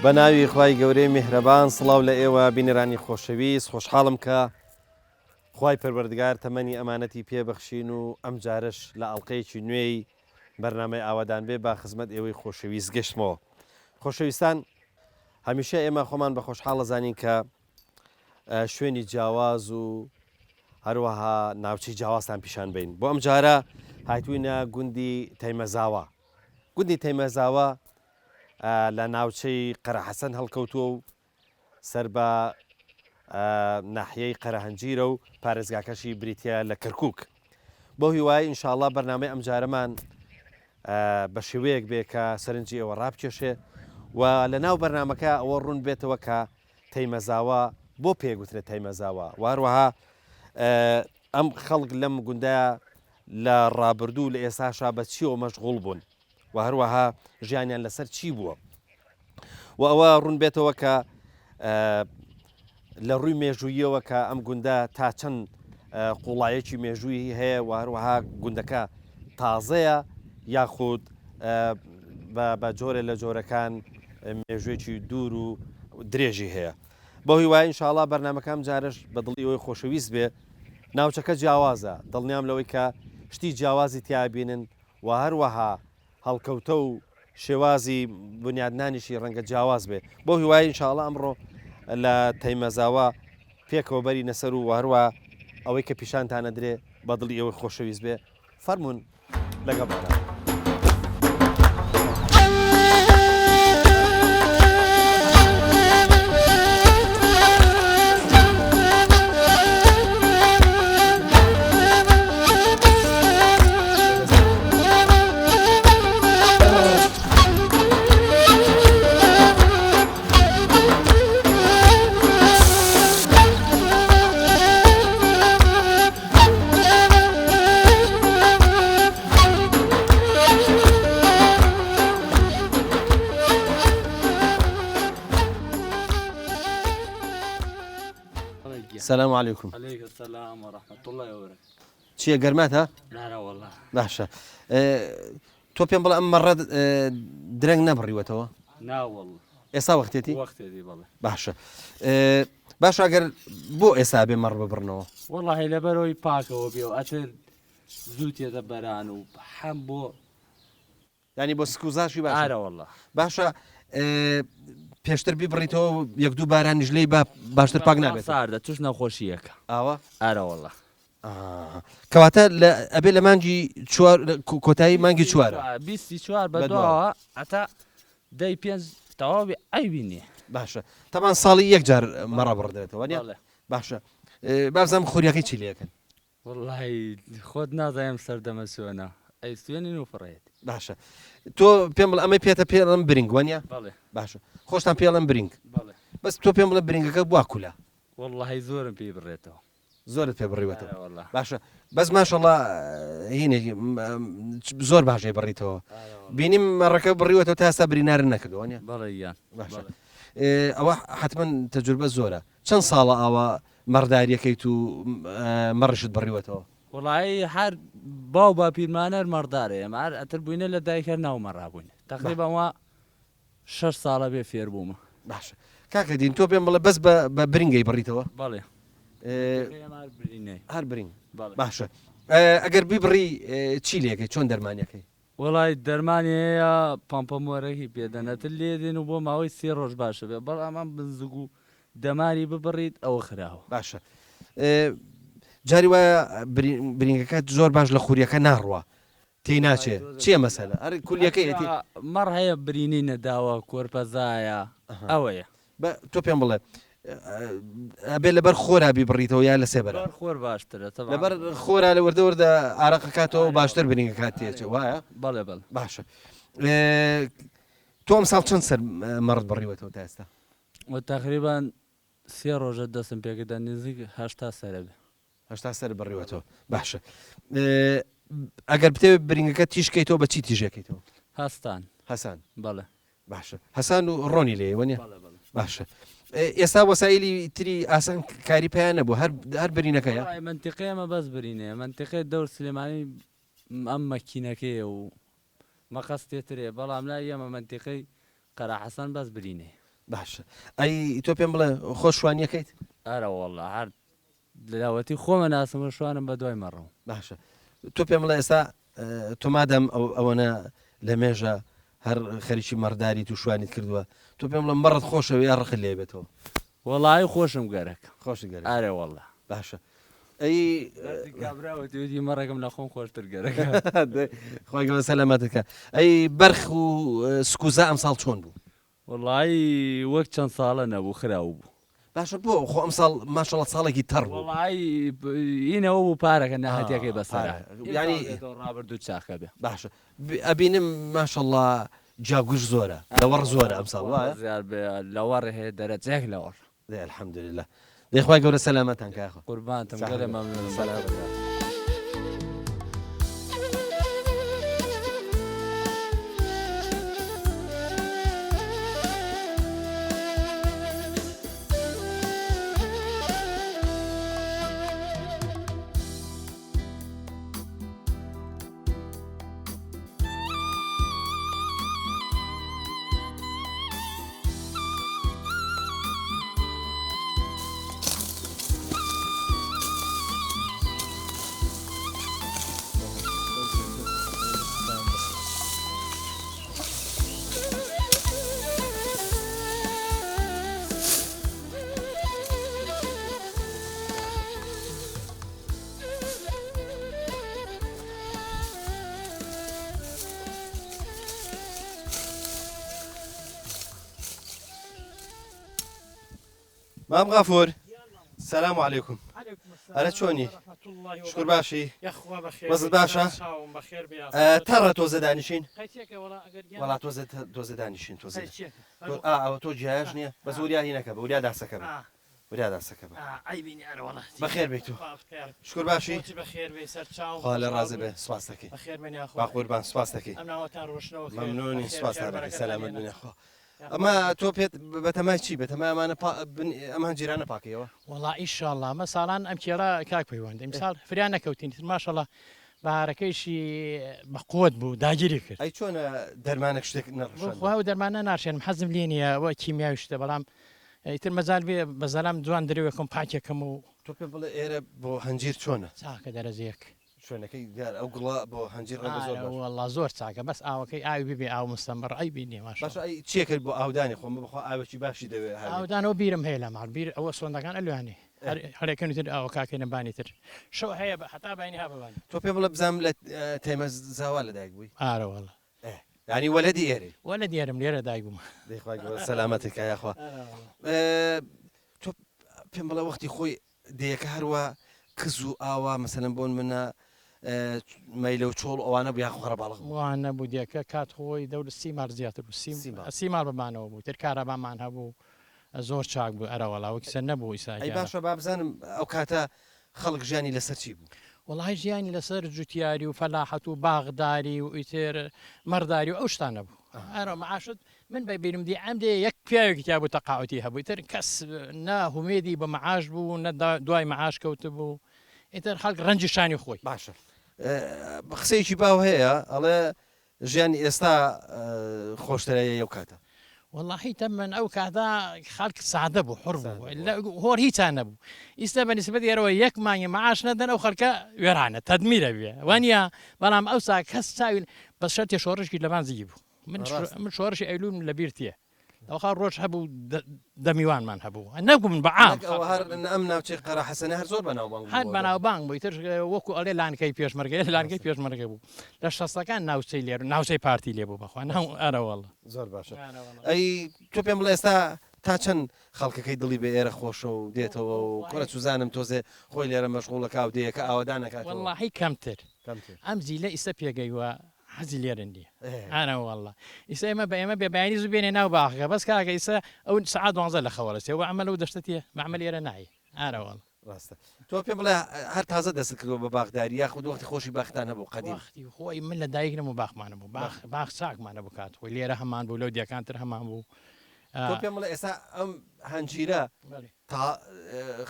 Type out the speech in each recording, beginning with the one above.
بەناوی خوای گەورەی میهرەبان سڵاو لە ئێوە بینێرانی خۆشەویست خۆشحاڵم کە خوای پەروەردگار تەمەنی ئەمانەتی پێبەخشین و ئەم جارش لە ئەڵلقەیەکی نوێی بەرنامەی ئاوادان بێ با خزمەت ئێوەی خۆشەویست گەشتمەوە. خۆشەویستان هەمیشە ئێمە خۆمان بە خۆشحاڵە زانین کە شوێنی جیاواز و هەروەها ناوچەی جیاوازتان پیشان بین. بۆ ئەم جارە هاتووینە گوندی تەیمەزاوە. گوندی تەیمەزاوە لە ناوچەی قەرەحەسەن هەڵکەوتووە و سەر بە ناحیەی قەرەهەنجیرە و پارێزگاکەشی بریتە لە کەرکووک. بۆ هیوای ئینشاءڵڵا بەرنامەی ئەم جارەمان بە شێوەیەک بێ کە سەرنجی ئێوە ڕابکێشێ و لە ناو بەرنمەکە ئەوە ڕوون بێتەوە کە تەیمەزاوە بۆ پێگوترێت تەیمەزاوە واروەها ئەم خەڵک لەم گوندە لە ڕابردوو لە ئێساشا بە چیەوە مەشغوڵ بوون و هەروەها ژیانیان لەسەر چی بووە و ئەوە ڕوون بێتەوە کە لە ڕووی مێژوویەوە کە ئەم گوندە تا چەند قوڵایەکی مێژووی هەیە و هەروەها گوندەکە تازەیە یاخود بە جۆرە لە جۆرەکان مێژوێکی دوور و درێژی هەیە. بۆ هیوای ئینشاءڵڵا بەرنمەکەم جارش بە دڵی ئەوەی خۆشەویست بێ. ناوچەکە جیاوازە، دڵنیام لەوەی کە شتی جیاوازی تیابینن و هەروەها هەڵکەوتە و شێوازی بنیادنانیشی ڕەنگە جیاواز بێ. بۆ هیوای ئینشاءڵڵا ئەمڕۆ لە تەیمەزاوە پێکەوە بەری نەسەر و هەروە ئەوەی کە پیشانتانە درێ بە دڵی ئەوەی خۆشەویست بێ فەرمونون لەگەڵمانە. السلام عليكم. عليك السلام ورحمة الله وبركاته. چییە گەرماتە؟ لا والله. باشە. تۆ پێم بڵێ ئەم مەڕەت درەنگ نەبڕیوەتەوە؟ نا والله. ئێستا وەختێتی؟ وەختێتی بەڵێ. باشە. باش ئەگەر بۆ ئێستا بێ مەڕ ببڕنەوە؟ والله لەبەرەوەی پاکەوە بێ و ئەتر زوو تێدە بەران و هەم بۆ ینی بۆ سکوزاشی باشە؟ ئارە والله. باشە پێشتر بیبڕیتەوە یەک دوو بارانیش لێی باشتر پاک نابێت. ساردە توش نەخۆشیەکە. ئاوە؟ ئارە والله. کەواتە ئەبێ لە مانگی کۆتایی مانگی چوارە. 24 بەدواوە ئەتا دەی پێنج تەواوی ئەیبینێ. باشە. تەمان ساڵی یەک جار مەڕە بڕدرێتەوە نیە؟ باشە. بازم خوریەکەی چی لەکەن؟ والله خۆت نازانم سەردەمە سوێنە. ئەی سوێنین و فڕێت. باشە. تۆ پێم بڵێ ئەمەی پێتە پێڵم برنگ وانە؟ بەڵێ. باشە. خۆشتان پێڵم برنگ. بەڵێ. بەس تۆ پێم بڵێ برنگەکە بوا کولە. والله زۆرم پێی بڕێتەوە. زۆرت پێ بڕیوەتەوە. والله. باشە. بەس ماشەڵڵا هینێکی زۆر باشەی بڕیتەوە. بینیم مەڕەکە بڕیوەتەوە تا ئێستا برینارن نەکردووە نیە؟ بەڵێ یان. باشە. ئەوە حتمما تەجروبە زۆرە. چەند ساڵە ئەوە مەڕداریەکەیت و مەڕشت بڕیوەتەوە؟ وڵایی هەر باو با پیرمانەر مەڕدارێ ئەمار ئەتر بووینە لە دایکە ناو مەڕابووین تقریبا وا 6 ساڵە بێ فێر بوومە. باشە. کاکە دین تۆ پێم بڵێ بەس بە برنگی بڕیتەوە؟ بەڵێ. هەر برنگ. باشە. ئەگەر بیبڕی چی لەکەی چۆن دەرمانیەکەی؟ وڵای دەرمانی هەیە پامپەمۆرەی پێدەنەتر لێ دێن و بۆ ماوەی 3 ڕۆژ باشە بێ بەڵ ئەمان بنزگ و دەماری ببڕیت ئەوە خراوە. باشە. جاری وایە برنگەکە زۆر باش لە خوریەکە ناڕوە تێی ناچێت چییە مەسەلە؟ ئەرێ کولیەکەی مەڕ هەیە برینی نەداوە کۆرپەزایە ئەوەیە. تۆ پێم بڵێ ئەبێ لەبەر خۆرا بیبڕیتەوە یا لە سێبەر خۆر باشترە لەبەر خۆرا لە وەردە وەردە ئارەقەکاتەوە باشتر برنگەکات تێچێ وایە؟ بەڵێ بەڵ. باشە. تۆ ئەم ساڵ چەند سەر مەڕت بڕیوەتەوە تا ئێستا؟ تقریبان 3 ڕۆژە دەستم پێکردا نزیک 80 سەرە بێ. 80 سەر بڕیوەتەوە. باشە. ئەگەر بتێ برنگەکە تیشکەیتەوە بە چی تیژەکەیتەوە؟ هەستان. هەسان. بەڵێ. باشە. هەسان و ڕۆنی لێ وەنیە؟ باشە. ئێستا وەسایلی تری ئاسان کاری پێیان نەبوو هەر برینەکەیە؟ منتیقەیەمە بەس برینێ منتیقی دەور سلێمانی ئەم مەکینەکەیە و مەقەس تێترێ بەڵام لای ئێمە منتیقەی قەراحەسان بەس برینێ. باشە ئەی تۆ پێم بڵێ خۆشوانیەکەیت ئەرە وەڵا هەر لەوەتی خۆمە ناسمە شوانم بە دوای مەڕەوە باشە تۆ پێم بڵێ ئێستا تۆ مادەم ئەوەنە لە مێژە هەر خەریکی مەڕداری تو شوانیت کردووە تۆ پێم بڵێ مەڕت خۆشەوە یا ڕخ لێ بێتەوە وەڵی خۆشم گەرەکە خۆشی گەر ئارێ وەڵا باشە ئەی کابراوەتی مەڕێکم لە خۆم خۆشتر گەرەکە خۆی گەوە سەلامەتەکە ئەی بەرخ و سکوزە ئەمساڵ چۆن بوو وەڵی وەک چەند ساڵە نەبوو خراو بوو باشە بۆ خۆ ئەمساڵ ماشەڵە ساڵێکی تەڕ بوو وەڵی ئینەوە بوو پارەکە نەهاتیەکەی بەسەر ینی ڕابردوو چاکە بێ باشە ئەبینم ماشەڵڵا جاگوش زۆرە لەوەڕ زۆرە ئەمساڵ وایە زیار بێ لەوەڕ هەیە دەرەجێک لەوەڕ دەی الحەمدولله دەیخوای گەورە سەلامەتان کاخۆ قوربانتم گەلێ مەمنونم بەڵێ مام غافور السلام عليكم أنا شوني شكر باشي يخوا بخير وزد باشا بخير بيا ترى توزة دانشين خيتك ولا اگر ولا توزة دانشين توزة أو تو جاهجني بس وليا هناك وليا دارسك وليا دارسك عيبيني انا والله بخير بيتو بخير شكر باشي بخير بيسر تشاو خال الرازي به سواسكي بخير من يا اخو قربان سواسكي امنا وتان روشنو ممنوني سواسك سلامت من اخو اما تو بيت بتما شي بتما انا اما جيران باكيوا والله ان شاء الله مثلا امشي كاك بيوند مثال فريانا كوتين ما شاء الله بارەکەیشی بەقوت بوو داگیری کرد ئەی چۆنە دەرمانێک شتێک خوا و دەرمانە ناشێن حەزم لێ نیە ئەوە کیمیاوی شتە بەڵام ئیتر مەزال بێ بەزەلام جوان درێوەکەم پاکێکم و تۆ پێ بڵێ ئێرە بۆ هەنجیر چۆنە چاکە دەرەزیەک شوێنەکەی دیار ئەو گوڵا بۆ هەنجیر والله زۆر چاکە بەس ئاوەکەی ئاوی ببێ ئاو مستەمڕ ئەی بینێ باش ئەی چیە کرد بۆ ئاودانی خۆم بخوا ئاوەکی باشی دەوێت ئاودانەوە بیرم هەیە لە ماڵ بیر ئەوە سۆندەکان ئەلوانی هەرێکەکەن تر ئەوە کاکەینە بانی تر شەو هەیە هەتا بینی هەبوانی تۆ پێ بڵە بزانام لە تێمە زاوا لەدایک بووی ئارەوەڵە ینی وەلەدی ئێرە وەلە دیارم لێرە دایک بووم دەیخوای سەلامەتێکە یاخوا تۆ پێم بڵە وەختی خۆی دەیەکە هەروە کز و ئاوا مەسەلەن بۆن منە مەیلە و چۆڵ ئەوانە بیا خۆڕە باڵغ وانە بوو دیەکە کات خۆی دەور سیمار زیاتر بوو سیمار بمانەوە بوو تر کارەبامان هەبوو زۆر چاک بوو ئەرەوەڵاوە کیسە نەبوو ئیسای باشە با بزانم ئەو کاتە خەڵک ژیانی لەسەر چی بوو وڵای ژیانی لەسەر جوتیاری و فەلاحەت و باغداری و ئیتر مەرداری و ئەو شتانە بوو ئەرە معاشت من بەبیرم دی ئەم دێ یەک پیاوێکی تا بوو تەقاوەتی هەبوو تر کەس ناهومێدی بە معاش بوو نە دوای معاش کەوت بوو ئیتر خەڵک ڕەنجی شانی خۆی باشە قسەیەکی باو هەیە ئەڵێ ژیانی ئێستا خۆشترەیە ئەو کاتە والله تمن ئەو کادا خەڵک سادە بوو حڕ بوو هۆر هیچان نەبوو ئیستا بە نسبەت ئێرەوە یەکمانگی معاش نەدەن ئەو خەڵکە وێرانە تەدمیرە بێ وانە بەڵام ئەو سا کەس چاوی بە شەرتی شۆڕشکی لەبان زیگی بوو من شۆڕشی ئەیلوم لە بیرتیە ئەوخوا ڕۆژ هەبوو دەمیوانمان هەبوو نەبوو من بەعام ئەم ناوچەی قەرا حەسەنە هەر زۆر بەناوبانگ هەر بەناوبانگ بووی تر وەکو ئەڵێ لانکەی پێشمەرگەی لانکەی پێشمەرگە بوو لە شەستەکان ناوچەی لێر ناوچەی پارتی لێ بوو بەخوا ئەرەوەڵە زۆر باشە ئەی تۆ پێم بڵێ ئێستا تا چەند خەڵکەکەی دڵی بە ئێرە خۆشە و دێتەوە و کۆرە سوزانم تۆزێ خۆی لێرە مەشغوڵەکە و دەیەکە ئاوادانەکات واللهی کەمتر ئەم زیلە ئیسە پێگەیوە حەزی لێرن دیە ئەنە والله ئیسا ئێمە بە ئێمە بێبیانی زوو بێنێ ناو باخەکە بەس کاکە ئیسا ئەو سعات 12 لە خەوەرەسێ و ئەمە لەو دەشتێ معمەل ئێرە نایە ئارەوەڵ ڕاستە تۆ پێم بڵێ هەر تازە دەست کردەوە بە باغداری یاخود وەختی خۆشی باختانە بوو قەدیم خۆی من لە دایک نەم و باخمانە بوو باخ چاکمانە بوو کات خۆی لێرە هەمان بوو لەو دیەکانتر هەمان بوو تۆ پێم بڵێ ئێستا ئەم هەنجیرە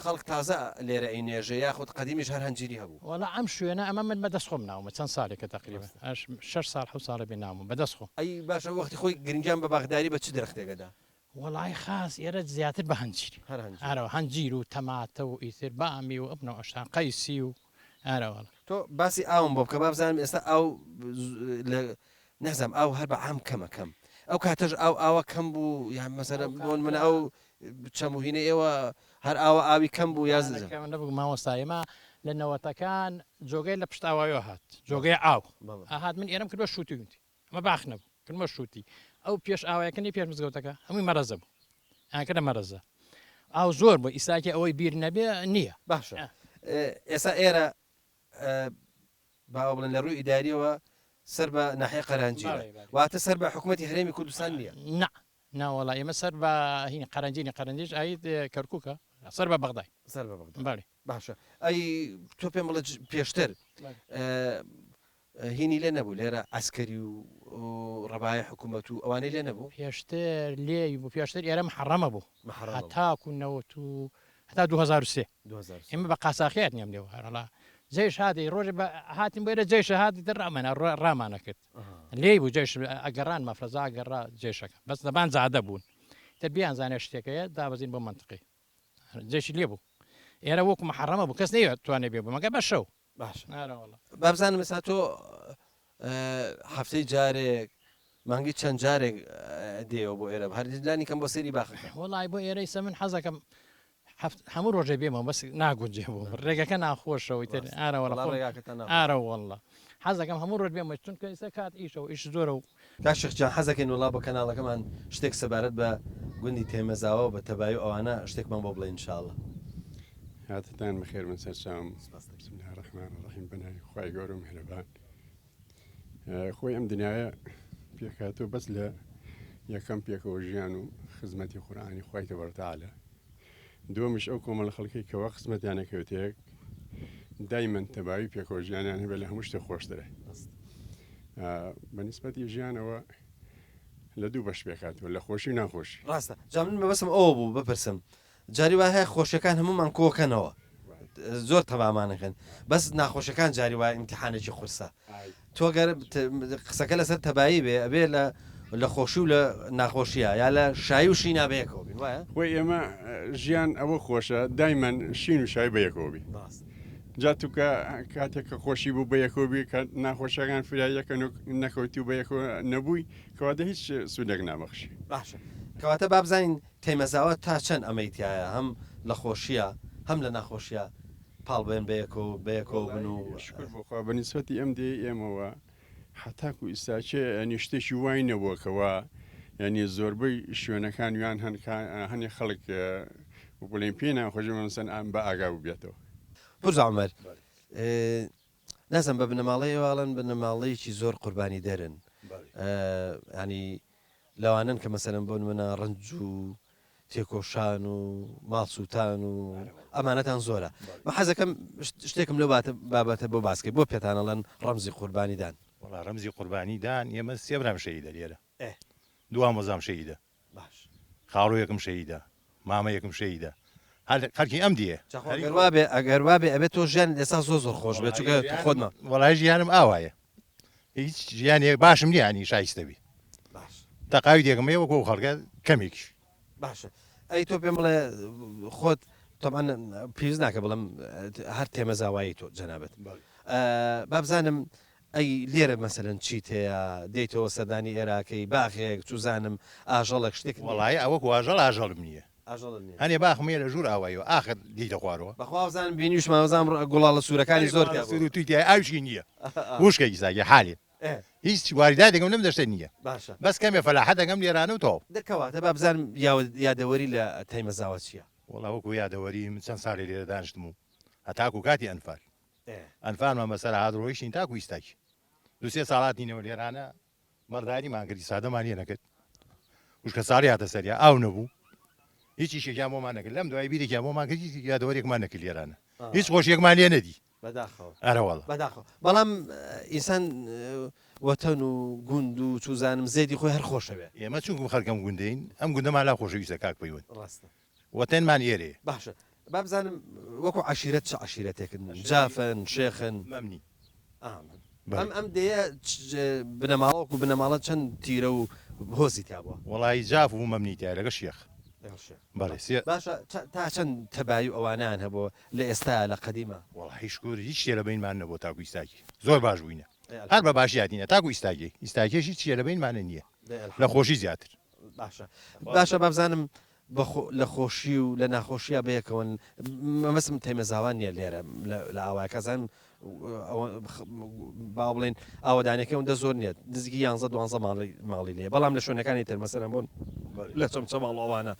خەڵک تازە لێرە ئەینێژە یاخود قەدیمیش هەر هەنجیری هەبوو وەڵا ئەم شوێنە ئەمە من بەدەست خۆم ناومە چەند ساڵێکە تقریبا 6 ساڵ 7 ساڵە بێ ناوم بەدەست خۆ ئەی باشە وەختی خۆی گرنگیان بە باغداری بە چ درەختێکەدا وڵی خاص ئێرە زیاتر بە هەنجیری هەر هەنج ئارەوە هەنجیر و تەماتە و ئیتر بامی و ئەبنەوە ئەشتان قەیسی و ئارەوەڵ تۆ باسی ئاوم بۆ بکە بابزانم ئێستا ئەو نەزانم ئەو هەر بە عام کەمەکەم ئەو کاتەش ئاوە کەم بوو یان مەسەرە بۆن منە ئەو چەموهینە ئێوە هەر ئاوی کەم بوو یا نەبوو مامۆستایمە لە نەوەتەکان جۆگەی لە پشتاوایەوە هات جۆگەی ئاو ئاهات من ئێرەم کردوە شووتی وتی ئەمە باخ نەبوو کردمە شووتی ئەو پێش ئاوایەکەنی پێش مزگەوتەکە هەمووی مەرەزە بوو ئاکەە مەرەزە ئاو زۆر بوو ئیساکی ئەوەی بیر نەبێ نییە باشە ئێستا ئێرە باوە بڵێن لە ڕووی ئیداریەوە سەر بە ناحەیە قەرانجیرە واتە سەر بە حکوومەتی هەرێمی کوردستان نییە ناوەڵا ئێمە سەر بە هین قەرەنجینی قەرەنجیش ئایت کەرکووکە سەر بە بەغدای سەر بە بەغدای بەڵێ باشە ئەی تۆ پێم بڵێ پێشتر هینی لێ نەبوو لێرە ئەسکەری و ڕەبای حکوومەت و ئەوانەی لێ نەبوو پێشتر لێ بوو پێشتر ئێرە محەڕەمە بوو هەتاکوونەوەت و هەتا 2023 ئێمە بە قاساخیات نیام لێەوە هەرڵا جێش هاتی ڕۆژ هاتیم بێرە جێش هاتی ڕامانە ڕامانە کرد لێ بوو جێش ئەگەڕان مەفرەزا گەڕا جێشەکە بەس دەبان زادە بوون تر بیان زانێ شتێکەیە دابەزین بۆ منطقی جێشی لێ بوو ئێرە وەکو محەڕەمە بوو کەس نەیە توانێ بێ بوو مەگە بە شەو باش بابزانم ئێستا تۆ هەفتەی جارێک مانگی چەند جارێک دێەوە بۆ ئێرە هەردانی کەم بۆ سەری باخەکە وڵای بۆ ئێرەی سە من حەزەکەم هەموو ڕۆژێ بێمە بەس ناگونجێ بوو ڕێگەکە ناخۆشەوەی تر ئارە وەڵە حەزەکەم هەموو ڕۆژ بێمە چونکە ئێستا کات ئیشەوە ئیش زۆرە و کاشخجان حەزەکەین وڵا بە کەناڵەکەمان شتێک سەبارەت بە گوندی تێمەزاوە بە تەبای ئەوانە شتێکمان بۆ بڵێ انشاءالله هاتتان بەخێر من سەرچاوم بسم الله الرحمن الرحیم بەناوی خوای گەورە و میهرەبان خۆی ئەم دنیاە پێکاتۆ بەس لە یەکەم پێکەوە ژیان و خزمەتی قورئانی خوای تەبارەک و تەعالە دووەمیش ئەو کۆمەڵە خەڵکی کەوا خزمەتیانەکەوتەیەک دایمەن تەباوی پێکەوە ژیانیان هەبێت لە هەموو شتێک خۆشترە بەنسبەتی ژیانەوە لە دوو بەش پێکاتەوە لە خۆشی و ناخۆشی ڕاستە جا من بەبەسم ئەوە بوو بپرسم جاری وای هەیە خۆشیەکان هەمومان کۆکەنەوە زۆر تەبامانەکەن بەس ناخۆشەکان جاری وای ئیمتیحانێکی قورسە تۆ گەر قسەکە لەسەر تەبایی بێ ئەبێ لە خۆشی و لە ناخۆشیە یا لە شایی و شی نابەیەکەوە بین وایە خۆی ئێمە ژیان ئەوە خۆشە دایمەن شین و شای بەیەکەوە بی جا توکە کاتێک کە خۆشی بوو بەیەکەوە بی کە ناخۆشەکان فرایەکە نەکەوتی و بەیەکەوە نەبووی کەواتە هیچ سوودێک نامەخشی باشە کەواتە بابزانین تێمەزاوە تا چەند ئەمەیتایە هەم لە خۆشیە هەم لە ناخۆشیە پاڵ بێن بەیەکەوە بن و بۆخوا بەنسبەتی ئەم دێ ئێمەوە حتاکو ئیساچێ ئەنی شتێکی وای نەبووەکەوە ینی زۆربەی شوێنەکان یان هەنێ خەڵک بڵێن پێ ناخۆشی مەسەن ئەم بە ئاگاو بێتەوە پرزعمەر نازم بە بنەماڵەیەواڵەن بنەماڵەیەکی زۆر قوربانی دەرن ینی لەوانن کە مەسەرم بۆن منە ڕنج و تێکۆشان و ماڵسووتان و ئەمانەتان زۆرە بە حەزەکەم شتێکم لە بابەتە بۆ باسکەی بۆ پێتانەڵەن ڕەمزی قوربانیدان وڵا ڕەمزی قوربانیدان ئێمە سێبرام شەیدە لێرە دوام وەزام شەیدە باش خاڕۆ یەکم شەیدە مامە یەکم شەیدە خەرکی ئەم دیێ ئەگەر وابێ ئەبێت تۆ ژیان ئێستا زۆر خۆش بێت چونکە خۆتمە وڵای ژیانم ئاوایە هیچ ژیانێک باشم نیانی شایستەبی تەقاوی دێکم ێ وەکو خەڵکە کەمێکیش باشە ئەی تۆ پێم بڵێ خۆت تۆمان پیرز ناکە بڵم هەر تێمەزاوایی تۆ جەنابەت بابزانم ئەی لێرە مەسەرەن چیت هەیە دەیتەوە سەردانی ئێراکەی باخێک چوزانم ئاژەڵک شتێک وڵای ئەوەکو ئاژەڵ ئاژەڵم نییە هەنێ باخمێ لە ژوور ئاوایەوە ئاخر دیتە خوارەوە بەخوازان بینیشمەوەزان گوڵاڵە سوورەکانی زۆر توی ئاوشی نییە وشکێکی ساگە حالێ هیچ واریدا دەگەم لەم دەشتە نییە باشە بەس کەمێ فەلاحە دەگەم لێرانە و تۆ دەکەواتە بابزانم یادەوەری لە تەیمەزاوە چییە وڵا وەکو یادەوەری من چەند ساڵی لێرە دانیشتم و هەتاکو کاتی ئەنفال ئەنفالمان بەسەر هادڕۆیشتین تاکو ئیستاکی دوسێ ساڵاتینەوە لێرانە مەڕداری ماگری سادەمان لێ نەکرد وشکە ساڵی هاتە سەریا ئاو نەبوو هیچی شێکیان بۆمان نەکرد لەم دوای بیرێکیان بۆمان کرد یادەوەرێکمان نەکرد لێرانە هیچ خۆشیەکمان لێ نەدی ئەرەوەڵ بەڵام ئینسان وەتەن و گوند و چوزانم زێدی خۆی هەر خۆشەوێ ئێمە چونکم خەرکەم گوندین ئەم گوندەمان لا خۆشەویستە کاک پەیوەن وەتەنمان ئێرێ باشە بابزانم وەکو عشیرەت چه عشیرەتێکن جافن شێخن مەمنی ئەم دەیە بنەماڵەوەکو بنەماڵە چەند تیرە و هۆزی تا بووە وڵی جاف و مەمنیتە لەگە شێخ بەڵێ باشە تا چەند تەبایی ئەوانیان هەبوو لە ئێستا لە قەدیمە وڵ هیچکوور هیچ شتێ لە بینمان نەبوو تاکو ئیستاکی زۆر باش بووینە هەر بە باشی هاتینە تاکو ئیستاکی ئیستاکێشی چیە لە بینمانە نییە لە خۆشی زیاتر باشە بابزانم لە خۆشی و لە ناخۆشیە بەیەکەوە مەمەسم تێمەزاوان نییە لێرە لە ئاوای کەزان با بڵێن ئاوەدانەکەیەوەدە زۆر نییە نزیکی 11 ماڵی لێ بەڵام لە شوێنەکانی ترمەسەرم بوون لە چەم ماڵەوانە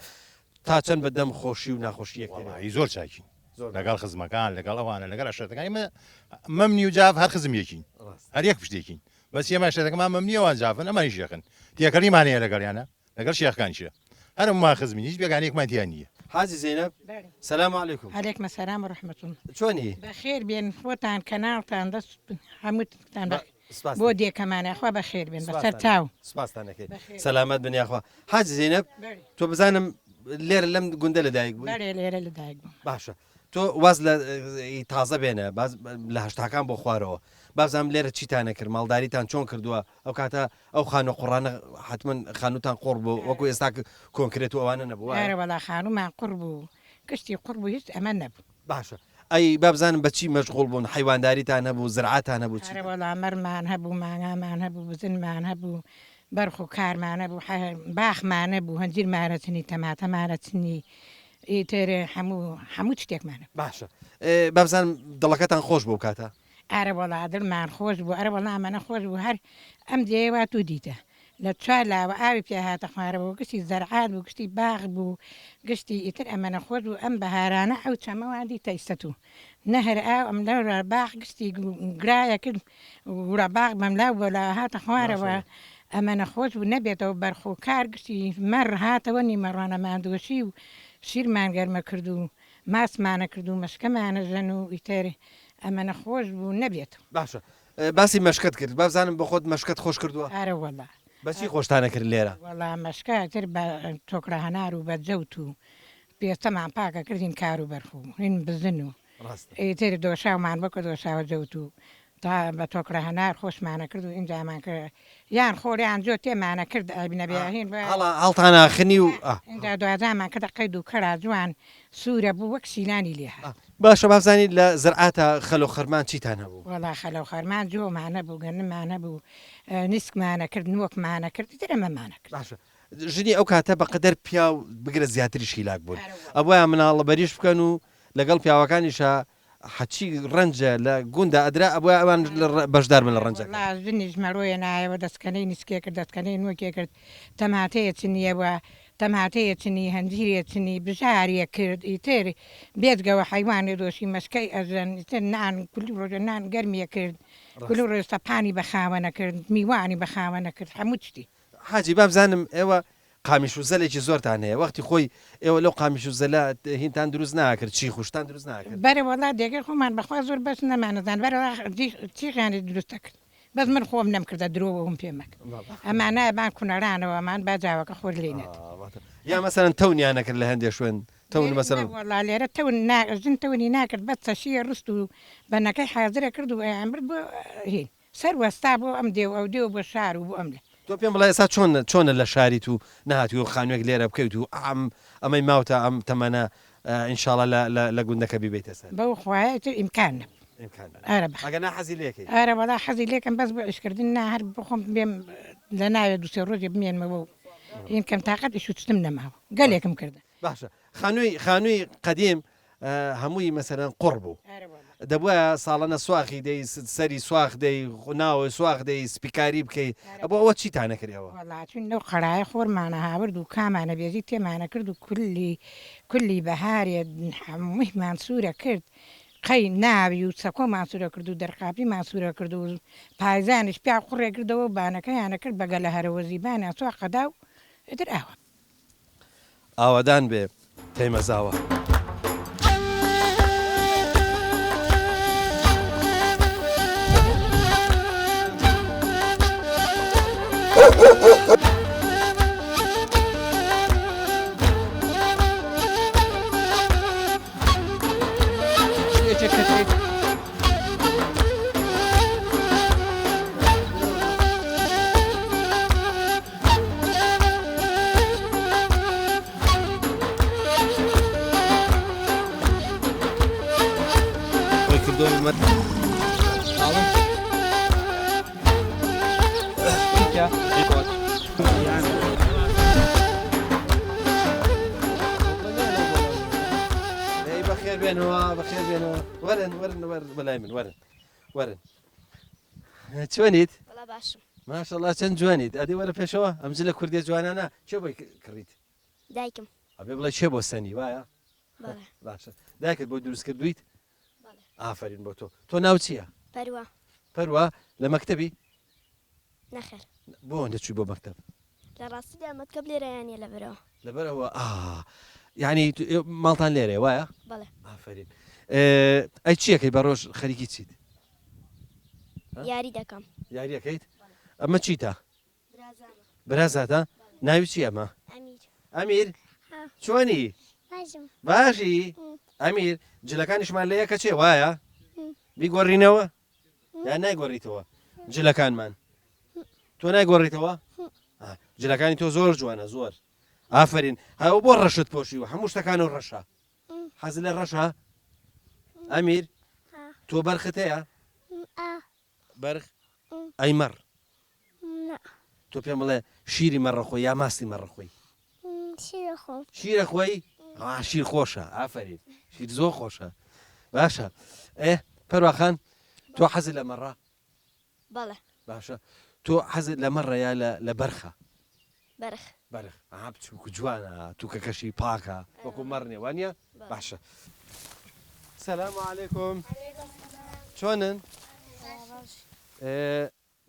تا چەند بەدەم خۆشی و ناخۆشیەک زۆر چاکین لەگەڵ خزمەکان لەگەڵ ئەوانە لەگەڵ شتەکانی مەمنی و جاف هەر خزم یەکین هەر یەک پشتێکین بەس ئێمە شتەکەمان مەمنیەوان جافن ئەمانی شێخن تێکەڕیمانەیە لەگەڵیانە لەگەڵ شێخەکانیە هەر ما خزمی هیچ بێگانێکمانتیان نییە حاجی زینب سلام علیکم عليكم السلام ورحمة الله چۆنی بخير بين فوتان كناوتان دەست هەمووتان بۆ دیێکەمانە خوا بەخێر بێن بەسەر چاو سپاسانەکەی سەلامەت بنیاخوا حاجی زینب تۆ بزانم لێرە لەم گوندە لەدایک بووی بەێ لێرە لەدایک بووم باشە تۆ واز لە تازە بێنە لە هەشتاکان بۆ خوارەوە بازانم لێرە چیتانە کرد ماڵداریتان چۆن کردووە ئەو کاتە ئەو خانە قوڕانە حتمما خانوتان قوڕ بوو وەکو ئێستا کۆنکرێت و ئەوانە نەبووە وەڵا خانومان قوڕ بوو کشتی قوڕ بوو هیچ ئەمە نەبوو باشە ئەی بابزانم بەچی مەشغوڵ بوون حیوانداریتان هەبوو زرعاتان هەبوو چی وەڵا مەرمان هەبوو مانگامان هەبوو بزنمان هەبوو بەرخ و کارمانە بوو باخمانە بوو هەنجیرمانەتنی تەماتەمانەتنی ئیتر هەموو شتێکمانە باشە بابزانم دڵەکەتان خۆش بوو کاتە ئارە وەڵا دڵمان خۆش بوو ئەرە وەڵا ئەمەنە خۆش بوو هەر ئەم دێوات و دیتە لە چوار لاوە ئاوی پێ هاتە خوارەوە گشتی زەرعات بوو گشتی باغ بوو گشتی ئیتر ئەمەنە خۆش بوو ئەم بەهارانە ئەو چەمەوادی تەیستە و نەهر ئاو ئەم لەورە باغ گشتی گرایە کرد وڕە باغ بەملاو بۆ لا هاتە خوارەوە ئەمەنە خۆش بوو نەبێتەوە بەرخ و کار گشتی مەڕ هاتەوە نیمەڕوانەمان دۆشی و شیرمان گەرمە کرد و ماسمانە کرد و مەشکەمانە ژەن و ئیتر ئەمەنە خۆش بوو نەبێت باشە باسی مەشکت کرد بابزانم بە خۆت مەشکت خۆش کردووە ئارە وەڵا بەچی خۆشتانە کرد لێرە وەڵا مەشکاتر بە تۆکرە هەنار و بە جەوت و پێستەمان پاکە کردین کار و بەرخ و هین بزن و ئیتر دۆشاومان بکە دۆشاوە جەوت و تا بە تۆکرە هەنار خۆشمانە کرد و ئینجامان کرد یان خۆریان جۆ تێمانە کرد ئەبینەبیهین هەڵتاناخنی و اینجا دوازامان کردە قەید و کەرا جوان سوورە بوو وەک سیلانی لێ باشە بابزانیت لە زرعاتە خەل و خەرمان چیتان هەبوو وەڵا خەلە و خەرمان جۆمانە بوو گەنمانە بوو نیسکمانە کرد نوەکمانە کرد تر ئەمەمانە کرد باشە ژنی ئەو کاتە بەقەدەر پیا و بگرە زیاتری شیلاک بوون ئەوە مناڵە بەریش بکەن و لەگەڵ پیاوەکانیشە حەچی ڕەنجە لە گوندا ئەدرا ئەوە ئەوان بەشدار من لە ڕەنجە ژنیش مەڕۆیە نایەوە دەستکەنەی نیسکێ کرد دەستکەنەی نوەکێ کرد تەماتەیە چنیەوە تەماتەیە چنی هەنجیرێ چنی بژاریە کرد ئیتر بێتگەوە حیوانێ دۆشی مەشکەی ئەژەن ئیتر نان کولی ڕۆژە نان گەرمیە کرد کول ڕێستەپانی بەخاوەنە کرد میوانی بەخاوەنە کرد هەموو شتی حاجی بابزانم ئێوە قامیش و زەلێکی زۆرتان هەیە وەختی خۆی ئێوە لەو قامیش و زەلە هینتان دروست ناکرد چی خوشتان دروست ناکرد بەرە وەڵا دێگەر خۆمان بەخوا زۆر بەس نەمانەزان بەرە چیخیانی دروستە کرد بەس من خۆم نەمکردە درۆوەم پێمەک ئەمانە کوونەرانەوە ئەمان باجاوەکە خۆر لێنێت یا مەسەرەن تەونیانە کرد لە هەندێک شوێن تەون مەسەرەن وەڵا لێرە ژن تەونی ناکرد بە چەشیە ڕست و بەنەکەی حازرە کرد و ئەمرد بۆ هین سەر وەستا بۆ ئەم دێو ئەو دێو بۆ شار و بۆ ئەم لێ تۆ پێم بڵێ ئێستا چۆنە لە شاریت و نهاتی و خانوێک لێرە بکەیت و ئەمەی ماوتە ئەم تەمەنە ئینشاڵە لە گوندەکە بیبێتە سەر بەو خوایەتر ئیمکان ئەگەنا حەزی لێکەی ئارە وەڵا حەزی لێکم بەس بۆ ئیشکردن نا هەر بخۆم بێم لە ناوێت دوسێ ڕۆژێ بمێنمەوە و این کەم تااقەتی شتم نەماوە گەلێکم کردە باشە خانووی قەدیم هەمووی مەسەرەن قوڕ بوو دەبووە ساڵانە سواخی دەی سەری سواخ دەی ناوە سواخ دەی سپیکاری بکەیت ئەبوو ئەوە چیتانە کردەوە وڵاتون لەو قەرایە خۆرمانە هاورد و کامانە بێزی تێمانە کرد و کولی بەهارێ هەموویمان سوورە کرد قەی ناوی و چەکۆ ماسوورە کرد و دەرقاپی ماسوورە کرد و پایزانش پیا قوڕێ کردەوە بانەکەیانە کرد بەگە لە هەرەوە زیبانە سوا قەدا و ئەتر ئاوە ئاوادان بێ تێمەزاوە خۆی کردو بەخێر بێنەوە بەخێر بێنەوە وەرن بەلای من وەرن چۆنیت؟ وڵا باشم ماشەڵڵا چەند جوانیت ئەدی وەرە پێشەوە ئەمج لە کوردی جوانانە چێ بۆی کڕیت؟ دایکم ئەبێ بڵێ چێ بۆ سەنی وایە؟ بەڵێ باشە دایکت بۆ دروست کردویت؟ بەڵێ ئافرین بۆ تۆ ناو چییە؟ پەروە پەروە لە مەکتەبی؟ نەخێر بۆ دەچووی بۆ مەکتەب؟ لە ڕاستی دامەتکە لێرەیانە لەبەرەوە لەبەرەوە یعنی ماڵتان لێرێ وایە؟ بەڵێ ئافرین ئەی چیەکەی بە ڕۆژ خەریکی چیت؟ یاری دەکەم یاریەکەیت؟ ئەمە چیتە؟ برازانە برازاتە؟ ناوی چی ئەمە؟ ئەمیر ئەمیر چۆنی؟ باشم باشی؟ ئەمیر جلەکانیشمان لە یەکە چێ وایە؟ بیگۆڕینەوە؟ یان نایگۆڕیتەوە جلەکانمان تۆ نایگۆڕیتەوە؟ جلەکانی تۆ زۆر جوانە زۆر ئافرین هاو بۆ ڕەشت پۆشیوە هەموو شتەکان و ڕەشە حەز لە ڕەشە؟ ئەمیر تۆ بەرخت هەیە؟ بەرخ ئەیمەڕ تۆ پێم بڵێ شیری مەڕەخۆی یا ماستی مەڕەخۆی شیرە خۆی شیر خۆشە ئافرین شیر زۆر خۆشە باشە پەروەخان تۆ حەزت لە مەڕە؟ بەڵێ باشە تۆ حەزت لە مەڕە یا لە بەرخە؟ بەرخ بەرخ بچووکە جوانە تووکەکەشی پاکە وەکو مەڕنێ وانە باشە سەلام عەلەیکوم چۆنن؟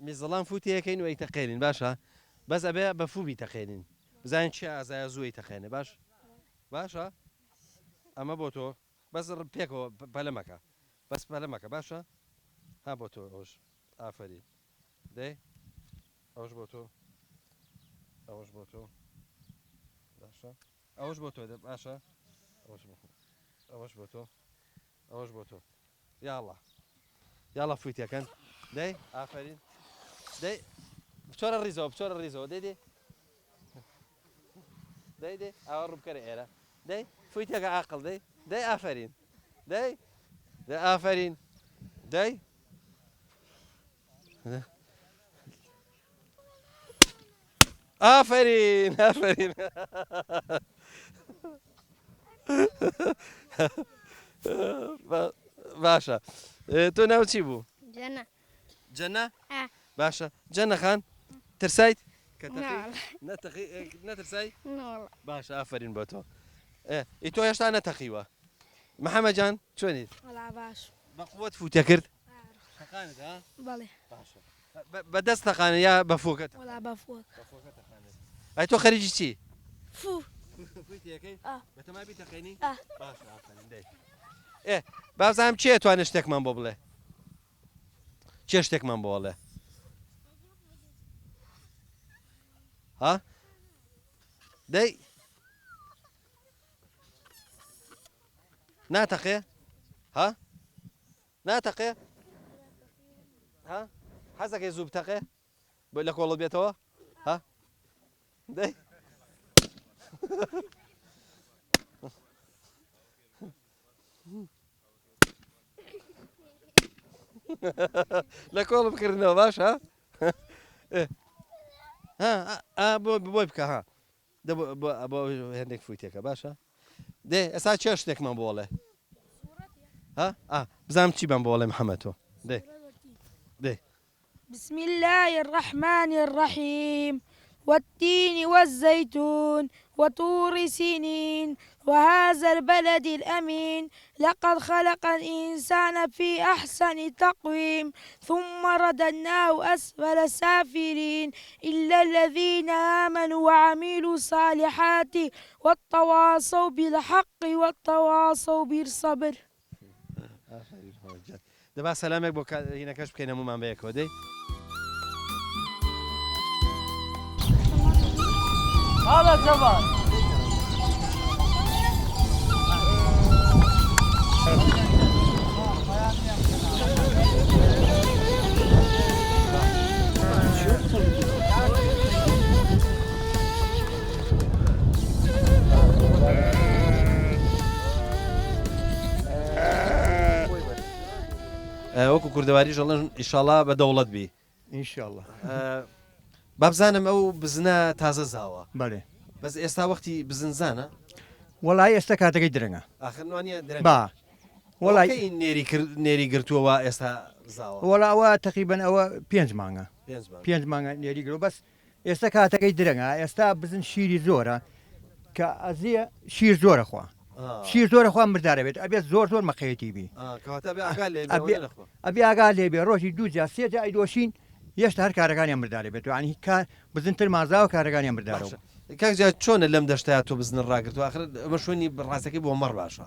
میزەڵام فوتیەکەین و ئەیتەقێنین باشە بەس ئەبێ بە فوبی تەقێنین بزانین چی ئازایە زووی تەقێنێ باشە ئەمە بۆ تۆ بەس پێکەوە پەلەمەکە بەس پەلەمەکە باشە ها بۆ تۆ ئەوش ئافرین دەی ئەوش بۆ تۆ ئەوش بۆ تۆ باشە ئەوش بۆ تۆ باشە ئەوش بۆ تۆ ئەوش بۆ تۆ یاڵە فوتیەکەن دەی ئافرین دەی بچۆرە ڕیزەوە دەی دەی ئاوا ڕووبکەرە ئێرە دەی فوتیەکە عاقڵ دەی ئافرین دەی ئافرین دەی ئافرین باشە تۆ ناو چی بوو؟ جەنە باشە جەنەخان ترسایت؟ نەترسای؟ باشە ئافرین بۆ تۆ ئی تۆ هێشتا نەتەقیوە محەممەد جان چۆنیت؟ باش بە قووەت فوتە کرد؟ بەڵێ بە دەست تەقانە یا بە فۆکەت؟ ئەی تۆ خەریکی چی؟ بەتەمابی تەقێنی؟ باشە ئافرین دەی بازانم چێ توانێت شتێکمان بۆ بڵێ چێ شتێکمان بۆ بڵێ ها دەی ناتەقێ ها ناتەقێ ها حەزەکەی زوو بتەقێ لە کۆڵت بێتەوە ها دەی لە کۆڵ بکردنەوە باشە بۆی بکە ها بۆ هێندێک فوتێکە باشە دێ ئێستا چێ شتێکمان بۆڵێ بزانم چی بم بۆڵێ محەممەد تۆ دێ بسم الله الرحمن الرحيم والتين والزيتون وطور سينين وهذا البلد الأمين لقد خلق الإنسان في أحسن تقويم ثم رددناه أسفل سافلين إلا الذين آمنوا وعملوا الصالحات والتواصوا بالحق والتواصوا بالصبر. دەبا سەلامێک بۆ هینەکەش بکەین هەمومان بەیەکەوە دەی هذا جواب وەکو کوردەواری ژەڵن ئیشاڵا بە دەوڵەت بی ئینشاءله بابزانم ئەو بزنە تازە زاوە بەێ بەس ئێستا وەختی بزنزانە وڵی ئێستا کاتەکەی درەنگە ئاخرنوانە با وڵی نێری گرتووەوە ئێستا زاوە وەڵاوە تقریبن ئەوە 5 مانگە 5 5 مانگە نێریگرۆ بەس ئێستا کاتەکەی درەنگە ئێستا بزن شیری زۆرە کە ئەزیە شیر زۆرە خوا شیر زۆرە خوا مردارە بێت ئەبێت زۆر زۆر مەقەیەتی بی ئەبێ ئاگا لێبێ ڕۆژی دووجا سێجا ئەیدۆشین هێشتا هەر کارەکانیان مردارە بێت وانی کار بزنتر مازاوە کارەکانیان مردارەوە کاکجا چۆنە لەم دەشتیا تۆ بزن ڕاگرتو آخر ئەمە شوێنی ڕاستەکەی بۆ مەڕ باشە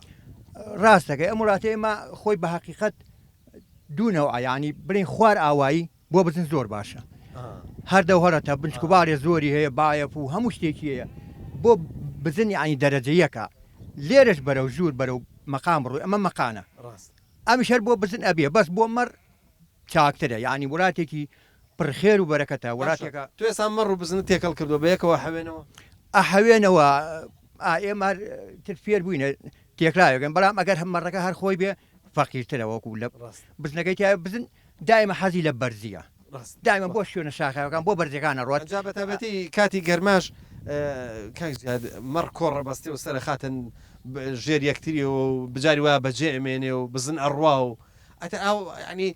ڕاستەکە ئەم وڵاتی ئێمە خۆی بە حقیقت دوونەوە ینی برین خوار ئاوایی بۆ بزن زۆر باشە هەر دەوهڕەتە بنچکوبارێ زۆری هەیە باەف و هەموو شتێکی هەیە بۆ بزنی ئانی دەرەجەیەکە لێرش بەرەو ژوور بەرەو مەقام ڕووی ئەمە مەقانە ئەمیش هەر بۆ بزن ئەبێ بەس بۆ مەڕ چاکترە ینی وڵاتێکی پرخێر و بەرەکەتە وڵاتێکە تو ێستا مەڕ و بزن تێکەڵ کردو بەیەکەوە حەوێنەوە ئەحەوێنەوە ئێمە ترفێر بووینە تێکراوەگەن بەڵام ئەگەر هەممەڕەکە هەر خۆی بێ فەقیرترە وەکو لە بزنەکەی تا بزن دایمە حەزی لە بەرزیە دایمە بۆ شوێنە شاخەکان بۆ بەرزەکانە ڕۆت جابەتابەتی کاتی گەرماش مەڕ کۆڕە بەستی و سەر خاتن ژێر یەکتری و بجاری وایە بەجێ ئەمێنێ و بزن ئەڕوا و ئەتە ئەو ینی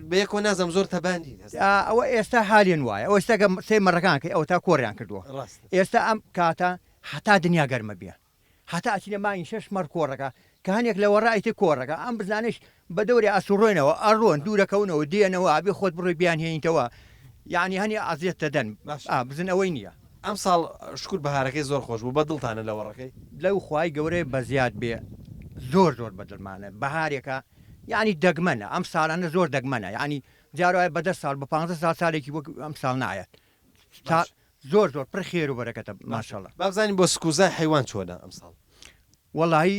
بەیەکەوە نازەم زۆر تەباندی ئەوە ئێستا حالێن وایە ئەو ئێستاگە سێ مەڕەکانکە ئەو تا کۆڕیان کردووە ئێستا ئەم کاتە حتا دنیا گەرمە بێ حتا ئەچینە ماین 6 مەڕ کۆڕەکە کە هەنێک لە وەڕایەتی کۆڕەکە ئەم بزانش بە دەوری ئاسوڕۆینەوە ئەڕۆن دوورەکەونەوە دێنەوە ئابێ خۆت بڕۆی بیان هێنیتەوە یعنی هەنی ئازیێتە دەن بزن ئەوەی نییە ئەم ساڵ شکر بەهارەکەی زۆر خۆش بوو بە دڵتانە لە وەڕەکەی لەو خوای گەورەی بەزیاد بێ زۆر زۆر بەدڵمانە بەهارێکە یعنی دەگمەنە ئەم ساڵانە زۆر دەگمەنە ینی جارواای بەدە ساڵ بە 15 سال سالێکی وەک ئەم ساڵ نایەت زۆر زۆر پڕ خێر و بەرەکەتە ماشەڵە بابزانین بۆ سکوزای حیوان چۆنە ئەم ساڵ وەڵی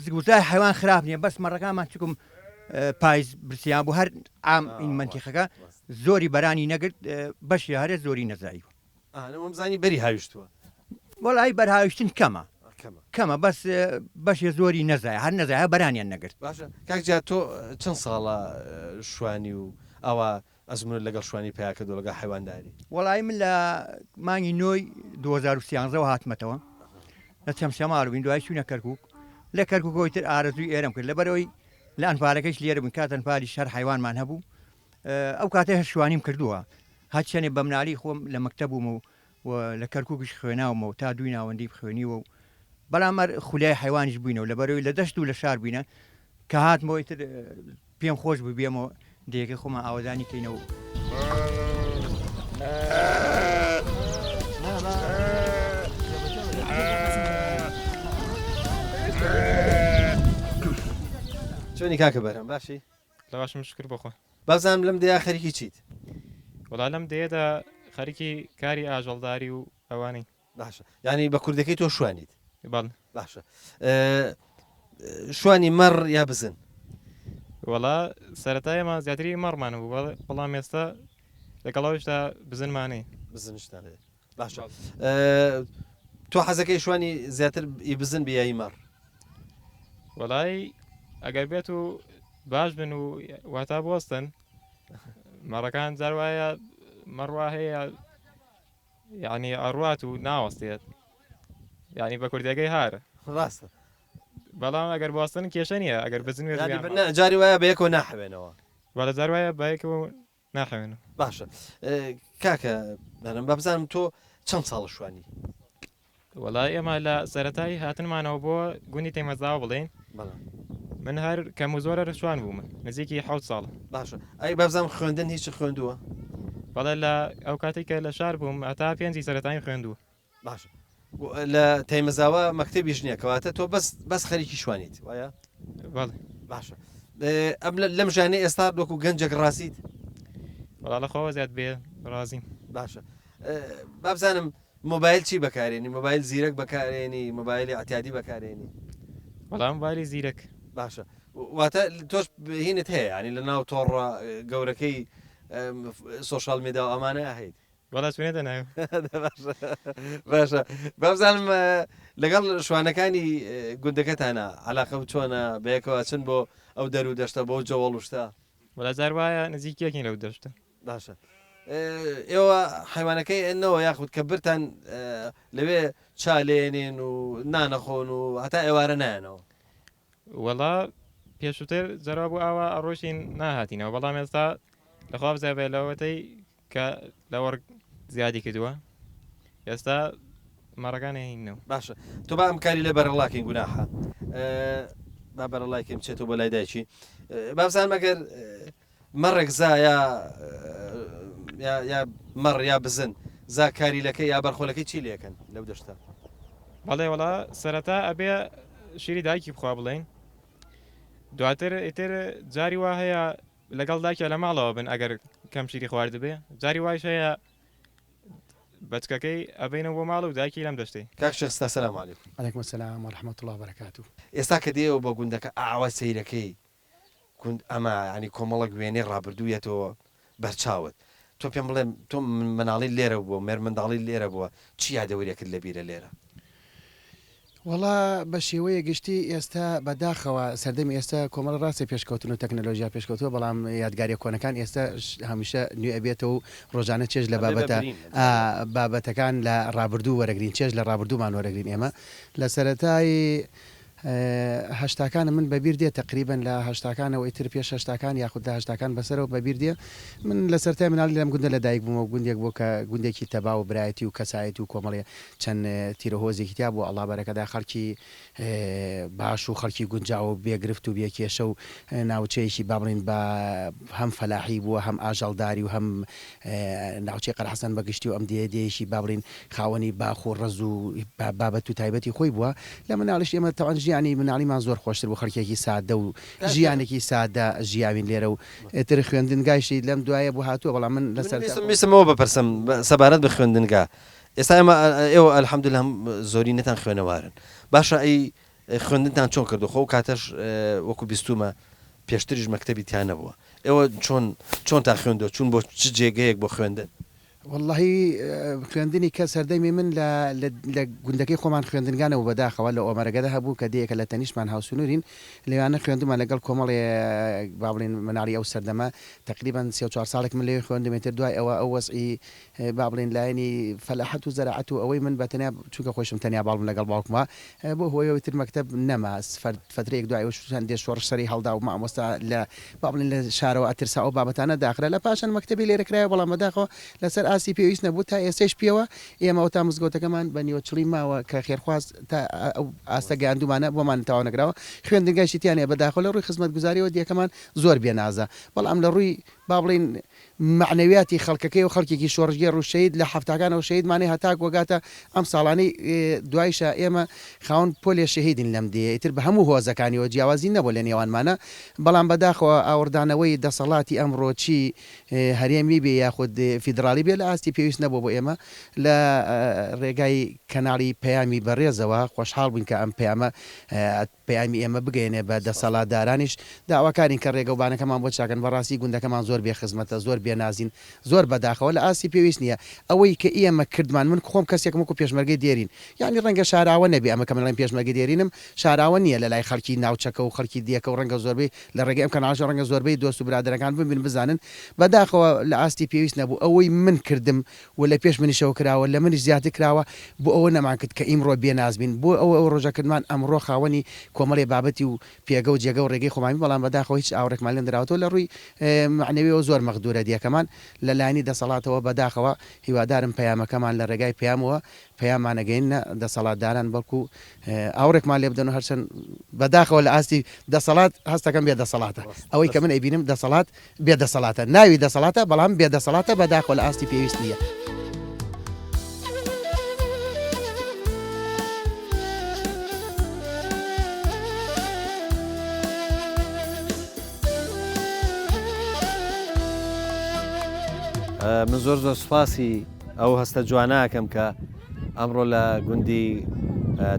زگوزای حیوان خراپ نییە بەس مەڕەکانمان چکم پاییز برسیان بوو هەر ئام این منتیخەکە زۆری بەرانی نەگرت بەشی هەرێ زۆری نەزاییوە زانی بەری هاویشتووە وەڵی بەرهاویشتن کەمە بەس بەشێ زۆری نەزای هەر نەزای بەرانیان نەگرت باشە کاکجا تۆ چەند ساڵە شوانی و ئەوە ئەزمون لەگەڵ شوانی پیاکە دۆ لەگە حیوانداری وەڵی من لە مانگی نۆی 2013 هاتمەتەوە لە چەمشەماڵ بووین دوای چوونە کەرکووک لە کەرکووکەوەی تر ئارەزووی ئێرەم کرد لەبەرەوەی لە ئەنفارەکەش لێرە بووین کاتەن پالی شەر حیوانمان هەبوو ئەو کاتە هەر شوانیم کردووە هەر چەنێ بە منالی خۆم لە مەکتەب بووم و لە کەرکووکش خوێناومەوە تا دوی ناوەندی بخوێنیوە و بەڵامەر خولای حیوانیش بووینەوە لەبەرەوەی لە دەشت و لە شار بووینە کە هاتمەوەی تر پێم خۆش بوو بێمەوە دەیەکە خۆمان ئاوەدانی کەینەوە چۆنی کاکە بەرەم باشی لەباشم شکر بخۆ بازانم لەم دەیە خەریکی چیت وەڵا لەم دەیەدا خەریکی کاری ئاژەڵداری و ئەوانەی باشە ینی بە کوردەکەی تۆ شوانیت باڵ باشە شوانی مەڕ یا بزن وەڵا سەرەتایەمە زیاتری مەڕمانە بوو بەڵام ئێستا لەگەڵەوەشتا بزنمانەی بزنشتانێ باشە تۆ حەزەکەی شوانی زیاتر ئی بزن بیایی مەڕ وەڵای ئەگەر بێت و باش بن و واتا بوەستن مەڕەکان جاروایە مەڕوا هەیە یعنی ئەڕوات و ناوەستێت یعنی بە کوردەکەی هارە ڕاستە بەڵام ئەگەر بواستن کێشە نییە ئەگەر بزن جاری وایە بەیەکەوە ناحوێنەوە وەڵە جاروایە بەیەکەوە ناحوێنە باشە کاکە دەرم بابزانم تۆ چەند ساڵ شوانی وەڵای ئێمە لە سەرەتایی هاتنمانەوە بۆ گوندی تێمەزاوە بڵێن من هەر کەم و زۆرە شوان بوو من نزیکی 7 ساڵ باشە ئەی بابزانم خوێندن هیچ خوێندووە بەڵێ لە ئەو کاتێککە لە شار بووم ئەتا پێنجی سەرەتایی خوێندووە باشە لە تەیمەزاوە مەکتەبیش نییە کەواتە تۆ بەس خەریکی شوانیت وایە بەڵێ باشە ئەم لەم ژانێ ئێستا دۆکو گەنجێک ڕاستیت وەڵا لە خۆوە زیاد بێ ڕازیم باشە بابزانم مۆبایل چی بەکارێنی مۆبایل زیرەک بەکارێنی مۆبایلی ئەتیادی بەکارێنی وەڵام مۆبایلی زیرەک باشە واتە تۆش هینت هەیە ینی لە ناو تۆڕە گەورەکەی سۆشال میدا و ئەمانە هەیت وەڵا سوێنە دەناوە باشە بابزانم لەگەڵ شوانەکانی گوندەکەتانە علاقە چۆنە بەیەکەوە چن بۆ ئەو دەرو دەشتە بۆ جەوەڵ شتا وەلا جار وایە نزیکیەکەین لەو دەشتە. باشە ئێوە حیوانەکەی ئەنەوە یاخود کە برتان لەوێ چالێنێن و نانەخۆن و هەتا ئێوارە نایەنەوە. وەڵا پێشووتر جەرا بوو ئاوا ئەڕۆژین ناهاتینەوە بەڵام ئێستا لەخوا بزانێ لەوەتەی کە لە وەرگ زیادی کردووە ئێستا مەڕەکان هێنەوە. باشە تۆ با ئەم کاری لێ بەرەڵاکەین گوناحە با بەرەڵایکەم چێتەوە بە لای دایکی بابزان مەگەر مەڕێک زا یا مەڕ یا بزن زا کاریلەکەی یا بەرخۆلەکەی چی لێکەن لەو دەشتا. بەڵێ وەڵا سەرەتا ئەبێ شیری دایکی بخوا بڵێن دواتر ئیتر جاری وا هەیە لەگەڵ دایکە لە ماڵەوە بن ئەگەر کەم شیری خوارد بێ جاری وایش هەیە بەچکەکەی ئەبینە بۆ ماڵ و دایکی لەم دەشتەی. کاک شێستا سەلام عەلەیکوم. عەلەیکوم سەلام وەرەحمەتوڵڵا وبەرەکاتوه. ئێستا کە دێەوە بۆ گوندەکە ئاوا سەیرەکەی گوند ئەمە ینی کۆمەڵک وێنەی ڕابردوویەتەوە بەرچاوت تۆ پێم بڵێم تۆ مناڵی لێرە بووە مێر منداڵی لێرە بووە چی یادەوەریەکرد لە بیرە لێرە؟ وڵا بە شێوەیە گشتی ئێستا بەداخەوە سەردەمی ئێستا کۆمەڵ ڕاستی پێشکەوتن و تەکنەلۆژیا پێشکەوتووە بەڵام یادگاریە کۆنەکان ئێستا هەمیشە نوێ ئەبێتەوە و ڕۆژانە چێژ لە بابەتەکان لە ڕابردوو وەرەگرین چێژ لە ڕابردوومان وەرەگرین ئێمە لە سەرەتای هەشتاکانە من بەبیر دێ تقریبن لە هەشتاکانەوە ئیتر پێش هەشتاکان یاخوددا هەشتاکان بەسەرەوە بەبیر دێ من لە سەرای مناڵی لەم گوندە لە دایک بوومەوە گوندێک بۆ کە گوندێکی تەبا و برایەتی و کەسایەتی و کۆمەڵێ چەند تیرۆهۆزێکی تیا بۆ ئەڵا بەرەکەدا خەڵکی باش و خەڵکی گونجاو و بێگرفت و بێکێشە و ناوچەیەکی با بڵین بە هەم فەلاحی بووە هەم ئاژەڵداری و هەم ناوچەی قەرحەسەن بەگشتی و ئەم دێدەیەکی با بڵین خاوەنی باخ و ڕز و بابەت و تایبەتی خۆی بووە لە مناڵیش ئێمە تەوان ژیانی مناڵیمان زۆر خۆشتر بۆ خەڵکێکی سادە و ژیانێکی سادە ژیاوین لێرە و ئێتر خوێندنگایشی لەم دوایە بۆ هاتووە بەڵام من لەسەر میسمەوە بپرسم سەبارەت بە خوێندنگا ئێستا ئێمە ئێوە ئەلحەمدوللا زۆری نەتان خوێنەوارن باشە ئەی خوێندنتان چۆن کردو خۆ کاتەش وەکو بیستومە پێشتریش مەکتەبی تیان نەبووە ئێوە چۆن تا خوێندەوە چون بۆ چ جێگەیەک بۆ خوێندن؟ واللهی خوێندنی کە سەردەمی من لە گوندەکەی خۆمان خوێندنگانەوە بەداخەوە لە ئۆمەرەگەدا هەبوو کە دیەکە لە تەنیشمان هاوسنوورین لەوانە خوێندومان لەگەڵ کۆمەڵی با بڵین مناڵی ئەو سەردەما تقریبا 34 ساڵێک من لێ خوێندمێتر دوای ئەو وەسعی با بڵین لایەنی فەلاحەت و زەراعەت و ئەوەی من بەتەنیا چونکە خۆشم تەنیا باڵم لەگەڵ باوکمە بۆ هۆیەوەی تر مەکتەب نەما فترەیەک دوای دێ شۆڕ سەری هەڵدا و مامۆستا لە با بڵین لە شارەوە ئەترسا ئەو بابەتانە داخرا لە پاشان مەکتەبی لێرەکرایە بەڵام بەداخەوە لەسەر ئاسی پێویست نەبوو تا ئێستش پێوە ئێمە تا مزگەوتەکەمان بە نیوەچڵی ماوە کە خێرخواست تا ئەو ئاستە گەاندومانە بۆمان تاوانەکراوە خوێندنگایشی تیانێ بەداخەوە لە ڕووی خزمەتگوزاریەوە دیەکەمان زۆر بێنازە بەڵام لە ڕووی با بڵین معنەویاتی خەڵکەکەی و خەڵکێکی شۆڕژگێ ڕووشەید لە هەفتاکانەوە شەیدمانەی هەتاک وەگاتە ئەم ساڵانەی دوایشە ئێمە خاون پۆلێ شەهیدین لەم دێ ئیتر بە هەموو هۆزەکانیەوە جیاوازی نەبوو لە نێوانمانە بەڵام بەداخەوە ئاوردانەوەی دەسەڵاتی ئەمڕۆچی هەرێمی بێ یاخود فیدراالی بێ لە ئاستی پێویست نەبوو بۆ ئێمە لە ڕێگای کەناڵی پەیامی بەڕێزەوە خۆشحاڵ بووین کە ئەم پەیامی ئێمە بگەێنێ بە دەسەڵاتدارانیش داواکارین کە ڕێگەوبانەکەمان بۆ چاکەن بەڕاستی گوندەکەمان زۆر بێ خزمەتە زۆر بێنازین زۆر بەداخەوە لە ئاسی پێویست نییە ئەوەی کە ئێمە کردمان من خۆم کەسێکم وەکو پێشمەرگەی دێرین یعنی ڕەنگە شاراوە نەبێ ئەمە کە من پێشمەرگەی دێرینم شاراوە نییە لە لای خەڵکی ناوچەکە و خەڵکی دیەکە و ڕەنگە زۆربەی لە ڕێگەی ئەم کەناڵژە ڕەنگە زۆربەی دۆست و برادەرەکان ببین بزانن بەداخەوە لە ئاستی پێویست نەبوو ئەوەی من کردم و لە پێش منیشەوە کراوە لە منیش زیاتر کراوە بۆ ئەوە نەمان کرد کە ئیمڕۆ بێنازبین بۆ ئەو ڕۆژەکردمان ئەمڕۆ خاوەنی کۆمەڵی بابەتی و پێگە و جێگە و ڕێگەی خۆمامی بەڵام بەداخەوە هیچ ئاورێکمان لێن دراوەوە لە ڕووی معنەویەوە زۆر مەغدورە دیەکەمان لە لایانی دەسەڵاتەوە بەداخەوە هیوادارم پەیامەکەمان لە ڕێگای پەیامەوە پەیامانەگەینە دەسەڵاتداران بەڵکو ئاورێکمان لێ بدەن و هەرچەند بەداخەوە لە ئاستی دەسەڵات هەستەکەم بێ دەسەڵاتە ئەوەی کە من ئەبینم دەسەڵات بێ دەسەڵاتە ناوی دەسەڵاتە بەڵام بێ دەسەڵاتە بەداخەوە لە ئاستی پێویست نییە. من زۆر سوپاسی ئەو هەستە جواناکەم کە ئەمڕۆ لە گوندی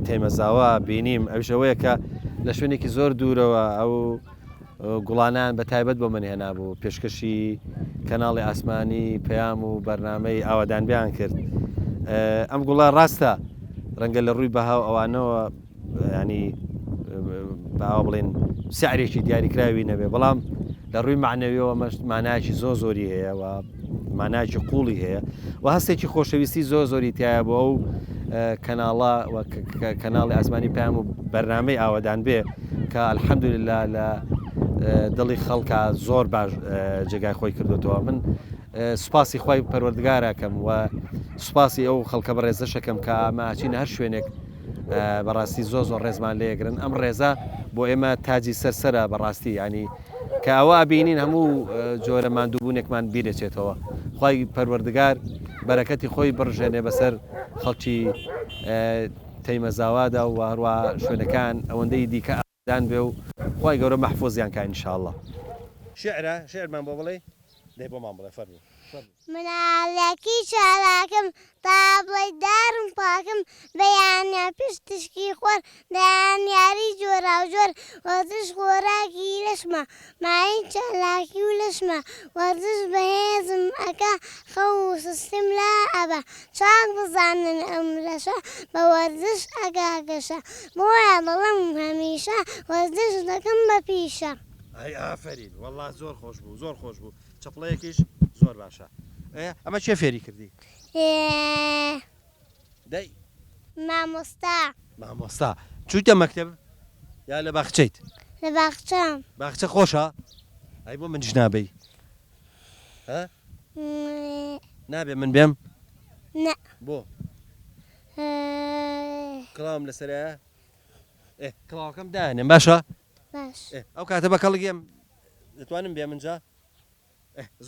تێمەزاوە بینیم ئەوشەوەیە کە لە شوێنێکی زۆر دوورەوە ئەو گوڵانان بە تایبەت بۆ منهێنا بوو پێشکەشی کەناڵی ئاسمانی پەیام و بەرنامەی ئاوادانبیان کرد ئەم گوڵان ڕاستە ڕەنگە لە ڕووی بەهاو ئەوانەوە ینی باوا بڵێن سعرێکی دیاریکراوی نەبێ بەڵام لە ڕووی معنەویەوە مانایکی زۆری هەیە و مانایکی قوڵی هەیە و هەستێکی خۆشەویستی زۆری تایە بۆ ئەو کەناڵە کەناڵی ئاسمانی پێیان و بەرنامەی ئاوادان بێ کە ئەلحەمدوللا لە دڵی خەڵکە زۆر باش جێگای خۆی کردوتەوە. من سوپاسی خۆی پەروەردگارەکەم و سوپاسی ئەو خەڵکە بەڕێزەشەکەم کە ئاماچینە هەر شوێنێک بەڕاستی زۆر ڕێزمان لێگرن. ئەم ڕێزە بۆ ئێمە تاجی سەرسرە بەڕاستی ینی کە ئەوە بینین هەموو جۆرە ماندووبوونێکمان بیرەچێتەوە. خی پەروەردگار بەرەکەتی خۆی بڕژێنێ بەسەر خەڵکی تەیمەزاوادا و هەروە شوێنەکان ئەوەندەی دیکە ئادان بێ و خی گەورە مەحفوظیان کا ئینشاءالله. شعرمان بۆ بڵێ دەی بۆمان بڵێ فەرموو. مناڵێکی شاراکەم تا بڵێ دارم پاکم بەیانیا پشتشکی خۆر دەیان یاری جۆرا و جۆر وەرزش خۆراکی لەشمە ماین چالاکی و لەشمە وەرزش بەهێزم ئەکا خەو و سستم لا ئەبە چاک بزانن ئەم لەشە بە وەرزش ئەگاگەشە بۆیە دڵم هەمیشە وەرزش دەکەم بە پیشە. ئەی ئافرین وەڵڵا زۆر خۆش بوو زۆر خۆش بوو چەپڵەیەکیش زۆر باشە. ئەمە چێ فێری کردی؟ دەی مامۆستا چوویتە مەکتەب یا لە باخچەیت؟ لە باخچەم. باخچە خۆشە؟ ئەی بۆ منیش نابەی؟ نابێ من بێم؟ بۆ؟ کڵاوم لەسەرە؟ کڵاوەکەم دانێم باشە؟ باش. ئەو کاتە بە کەڵگەم دەتوانم بێ منجا؟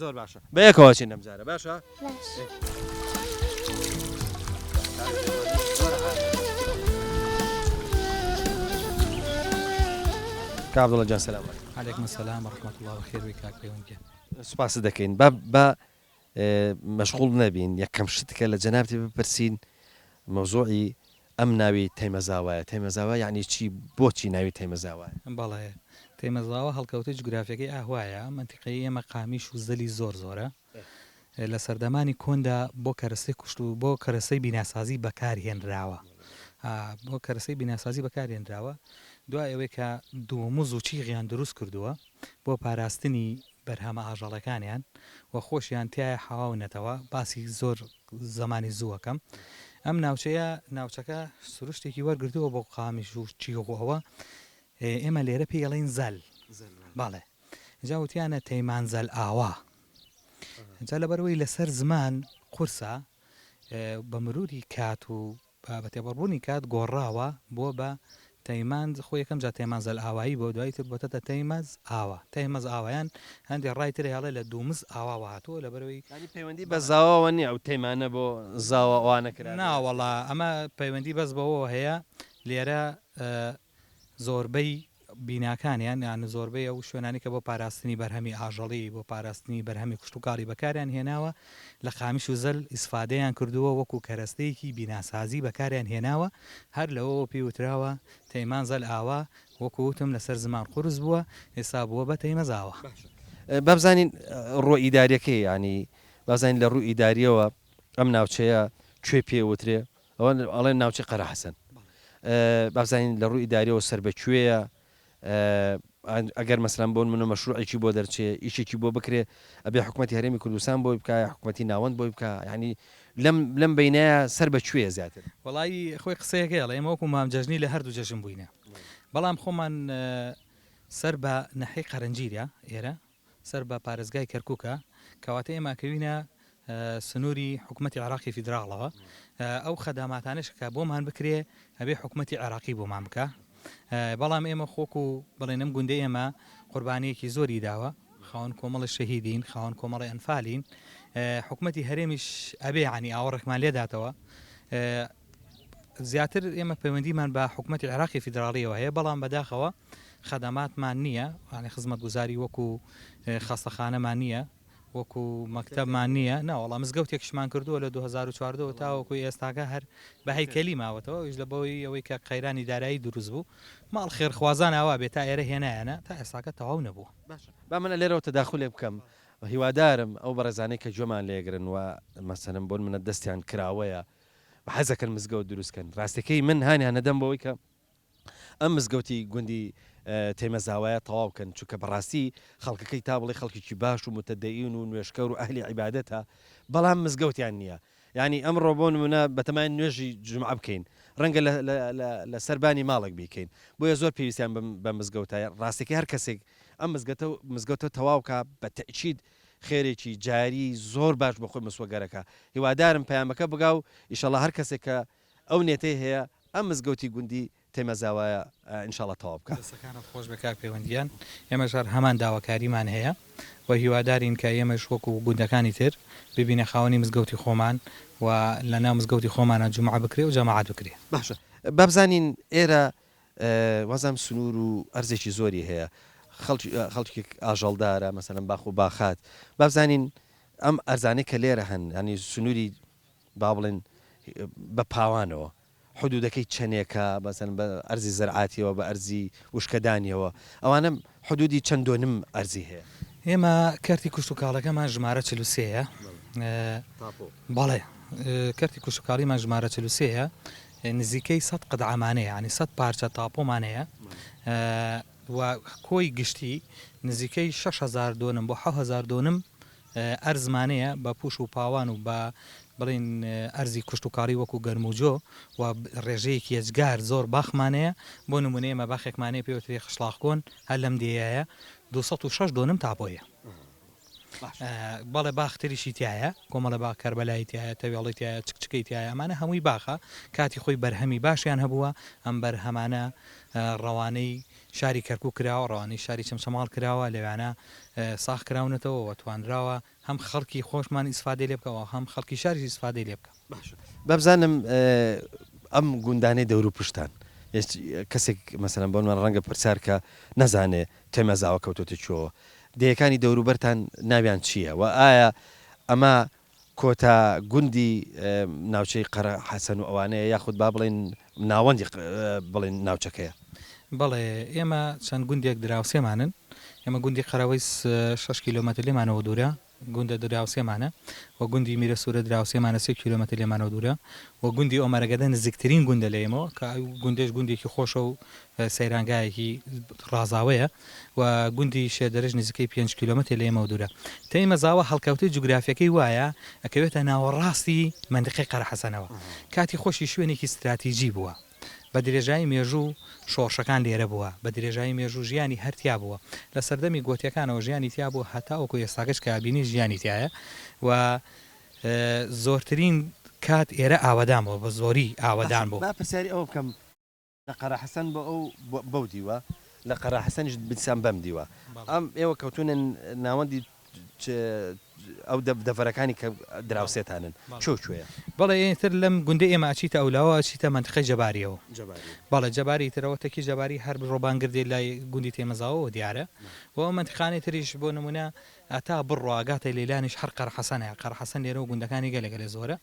زۆر باشە بەیەکەوە چین ئەمجارە باشە؟ باش. کابدڵە جان سەلام عەلەیکم سەلام ڕەحمەت الله و خێر بێ کاک پەیوەندی. سوپاس دەکەین بە مەشغوڵ نەبین یەکەم شتکە لە جەنابتی بپرسین مەوزوعی ئەم ناوی تەیمەزاوایە. تەیمەزاوە یعنی چی بۆچی ناوی تەیمەزاوایە؟ بەڵێ تەیمەزاوە هەڵکەوتە جوگرافیەکەی ئاهوایە منتیقەی ئێمە قامیش و زەلی زۆرە لە سەردەمانی کۆندا بۆ کەرەسەی کوشت و بۆ کەرەسەی بیناسازی بەکارهێنراوە بۆ کەرەسەی بیناسازی بەکارهێنراوە دوای ئەوەی کە دووموز و چیغیان دروست کردووە بۆ پاراستنی بەرهەمە ئاژەڵەکانیان و خۆشیان تایە حەواونەتەوە باسی زۆر زمانی زووەکەم. ئەم ناوچەکە سروشتێکی وەرگردووە بۆ قامیش و چیغەوە ئێمە لێرە پێڵین زەل باڵێ جاوتیانە تەیمان زەل ئاوا جا لەبەرەوەی لەسەر زمان قورسە بە مروری کات و بە تێبەڕبوونی کات گۆڕاوە بۆ بە تەیمان خۆ یەکەم جا تەیمان زەل ئاوایی بۆ دواییتر بۆتە تەیمەز ئاوا تەیمەز ئاوایان هەندێک ڕایتر هێڵێ لە دوومز ئاوا هاتووە لەبەرەوەی پەیوەندی بە زاواوە نیە ئەو تەیمانە بۆ زاوەوانەکرا ناوەڵا ئەمە پەیوەندی بەس بەوە هەیە لێرە زۆربەی بیناکانیان یان زۆربەی ئەو شوێنانی کە بۆ پاراستنی بەرهەمی ئاژەڵی بۆ پاراستنی بەرهەمی کوشتتوکاری بەکاریان هێناوە لە خامیش و زەل ئیسفادەیان کردووە وەکو کەرەستەیەکی بیناسازی بەکاریان هێناوە هەر لەوە پێوتراوە تەیمان زەل ئاوا وەکووتم لەسەر زمان قورس بووە ئێستا بووە بە تەیمەزاوە. بابزانین ڕۆ ئیداریەکەی ینی بازانین لە ڕوو ئیداریەوە ئەم ناوچەیە کوێ پێوترێ ئەوە ئەڵێن ناوچە قەرە حەسەن بابزانین لە ڕوو ئیداریەوە سەر بەکوێیە ئەگەر مەسلان بۆن منە مەشروعێکی بۆ دەرچێ ئیشێکی بۆ بکرێ ئەبێ حکوومەتی هەرێمی کوردستان بۆی بکە حکوومەتی ناوەند بۆی بکە ینی لەم بینایە سەر بەکوێ زیاتر وڵی خۆی قسەیەکەڵ ئێمە وەکو مامجەژنی لە هەردوو جەژن بووینە بەڵام خۆمان سەر بە نەحی قەرنجیرە ئێرە سەر بە پارێزگای کەرکووکە کەواتە ئێماکەوینە سنووری حکوومەتی عراقی فیدراڵەوە ئەو خەداماتانش کە بۆمان بکرێ هەبێ حکوومەتی عراقی بۆمان بکە بەڵام ئێمە خۆک و بڵێنم گوندی ئێمە قوربانیەکی زۆری داوە خاوەن کۆمەڵی شەهیدین خاوەن کۆمەڵی ئەنفالین حکوومەتی هەرێمیش ئەبێ عنی ئاوەڕێکمان لێداتەوە زیاتر ئێمە پەیوەندیمان بە حکوومەتی عراقی فیدراڵیەوە هەیە بەڵام بەداخەوە خەدەماتمان نییە ینی خزمەت گوزاری وەکو خەستەخانەمان نییە وەکو مەکتەبمان نییە ناوەڵام مزگەوتێکشمان کردووە لە 2014 تاوەکو ئێستاکە هەر بە هەیکەلی ماوەتەوە ئیش لە بەوەی ئەوەی کە قەیرانی دارایی دروست بوو ماڵ خێرخوازان ئاوا بێت تا ئێرە هێنایەنە تا ئێستاکە تەواو نەبووە. با منە لێرەوە تەداخولێ بکەم هیوادارم ئەو بەڕێزانەی کە گوێمان لێگرن و مەسەلەن بۆن منە دەستیان کراوەیە بە حەزەکەن مزگەوت دروستکەن ڕاستەکەی من هانیان نەدەم بەوەی کە ئەم مزگەوتی گوندی تێمەزاوایە تەواو بکەن چونکە بەڕاستی خەڵکەکەی تا بڵێ خەڵکیی باش و متەدەئین و نوێشکەر و ئەهلی عیبادەتە بەڵام مزگەوتیان نییە ینی ئەمڕۆ بۆ نمونە بەتەمای نوێژی جمعە بکەین ڕەنگە لە سەربانی ماڵێک بیکەین بۆیە زۆر پێویستیان بە مزگەوتایە ڕاستێکی هەر کەسێک ئەم مزگەوتە تەواوکە بە تەئکید خێرێکی جاری زۆر باش بە خۆی مسوەگەرەکە هیوادارم پەیامەکە بگا و ئیشەڵا هەر کەسێک کە ئەو نێتەی هەیە ئەم مزگەوتی گوندی تێمەزاوایە ئینشاڵە تەواو بکە. دەستەکانت خۆش بە کار پەیوەندیان ئێمەژار هەمان داواکاریمان هەیە و هیوادارین کە ئێمەش وەکو گوندەکانی تر ببینە خاوەنی مزگەوتی خۆمان و لە ناو مزگەوتی خۆمانە جومعە بکرێ و جەماعەت بکرێ. باشە بابزانین ئێرە وەزام سنوور و ئەرزێکی زۆری هەیە خەڵکی ئاژەڵدارە مەسەلەن باخ و باخات بابزانین ئەم ئەرزانەی کە لێرە هەن ینی سنووری با بڵێن بە پاوانەوە حدودەکەی چەندێکە بەسەن بە ئەرزی زەرعاتیەوە بە ئەرزی وشکەدانیەوە ئەوانە حدودی چەندۆنم ئەرزی هەیە ئێمە کارتی کوشت و کاڵەکەمان ژمارە 43ە بەڵێ کارتی کوشت و کاڵیمان ژمارە 43ە نزیکەی 100 قەدعامانەیە ینی 100 پارچە تاپۆمانەیە و کۆی گشتی نزیکەی 6,000 دۆنم بۆ 7,000 دۆنم ئەرزمانەیە بە پوش و پاوان و بە بڵین ئەرزی کوشت و کاڵی وەکو گەرم و جۆ و ڕێژەیەکی ئەجگار زۆر باخمانەیە بۆ نمونەیەمە باخێکمانەیە پێوتری خشلاق کۆن هەر لەم دێایە 206 دۆنم تاپۆیە بەڵێ باختریشی تایە کۆمەڵە با کەربەلای تایە تەوێڵی تایە چکچکەی تایە ئەمانە هەمووی باخە کاتی خۆی بەرهەمی باشیان هەبووە ئەم بەرهەمانە ڕەوانەی شاری کەرکوو کراوە ڕەوانەی شاری چەمچەماڵ کراوە لەوانە ساخ کراونەتەوە و توانراوە هەم خەڵکی خۆشمان ئیسفادەی لێ بکەوە هەم خەڵکی شاری ئیسفادەی لێ بکە بابزانم ئەم گوندانەی دەور و پشتان کەسێک مەسەلەن بۆ من ڕەنگە پرسیار کە نەزانێ تێمەزاوە کەوتۆتە چۆوە دەیەکانی دەوروبەرتان ناویان چییە و ئایا ئەمە کۆتا گوندی ناوچەی قەرە حەسەن و ئەوانەیە یاخود با بڵێن ناوەندی بڵێن ناوچەکەیە بەڵێ ئێمە چەند گوندێک دراوسێمانن ئێمە گوندی قەراوەی 6 کیلۆمەتر لێمانەوە دوورە گوندە دراوسێمانە و گوندی میرە سوورە دراوسێمانە 3 کیلۆمەتر لێمانەوە دوورە و گوندی ئۆمەرەگەدە نزیکترین گوندە لێمەوە کە گوندێش گوندێکی خۆشە و سەیرانگایەکی ڕازاوەیە و گوندی شێدەرەش نزیکەی 5 کیلۆمەتر لێمەوە دوورە تێمەزاوە هەڵکەوتەی جوگرافیەکەی وایە ئەکەوێتە ناوەڕاستی مەندقەی قەرە حەسەنەوە کاتی خۆشی شوێنێکی استراتیژی بووە بە درێژایی مێژوو شۆڕشەکان لێرە بووە بە درێژایی مێژوو ژیانی هەرتیا بووە لە سەردەمی گۆتیەکانەوە ژیانی تیا بوو هەتاوەکو ئێستاگەش کابینی ژیانی تایە و زۆرترین کات ئێرە ئاوەدان بوو بە زۆری ئاوەدان بوو پرسیاری ئەوە بکەم لە قەرە حەسەن بۆ ئەو بەو دیوە لە قەرە حەسەنیش بچان بەم دیوە ئەم ئێوە کەوتونە ناوەندی ئەو دەڤەرەکانی کە دراوسێتانن چۆکوێە بەڵێ تر لەم گوندە ئێمە ئاچیتە ئەولاوە ئەچیتە منتقەی جەباریەوە بەڵێ جەباری ترەوە تەکی جەباری هەر ڕۆبانگردێ لای گوندی تێمەزاوەوە دیارە و منتقانی تریش بۆ نمونە ئەتا بڕواگاتە لێلانیش هەر قەرە حەسەنە قەرە حەسەن لێرە و گوندەکانی گەلێگەلێ زۆرە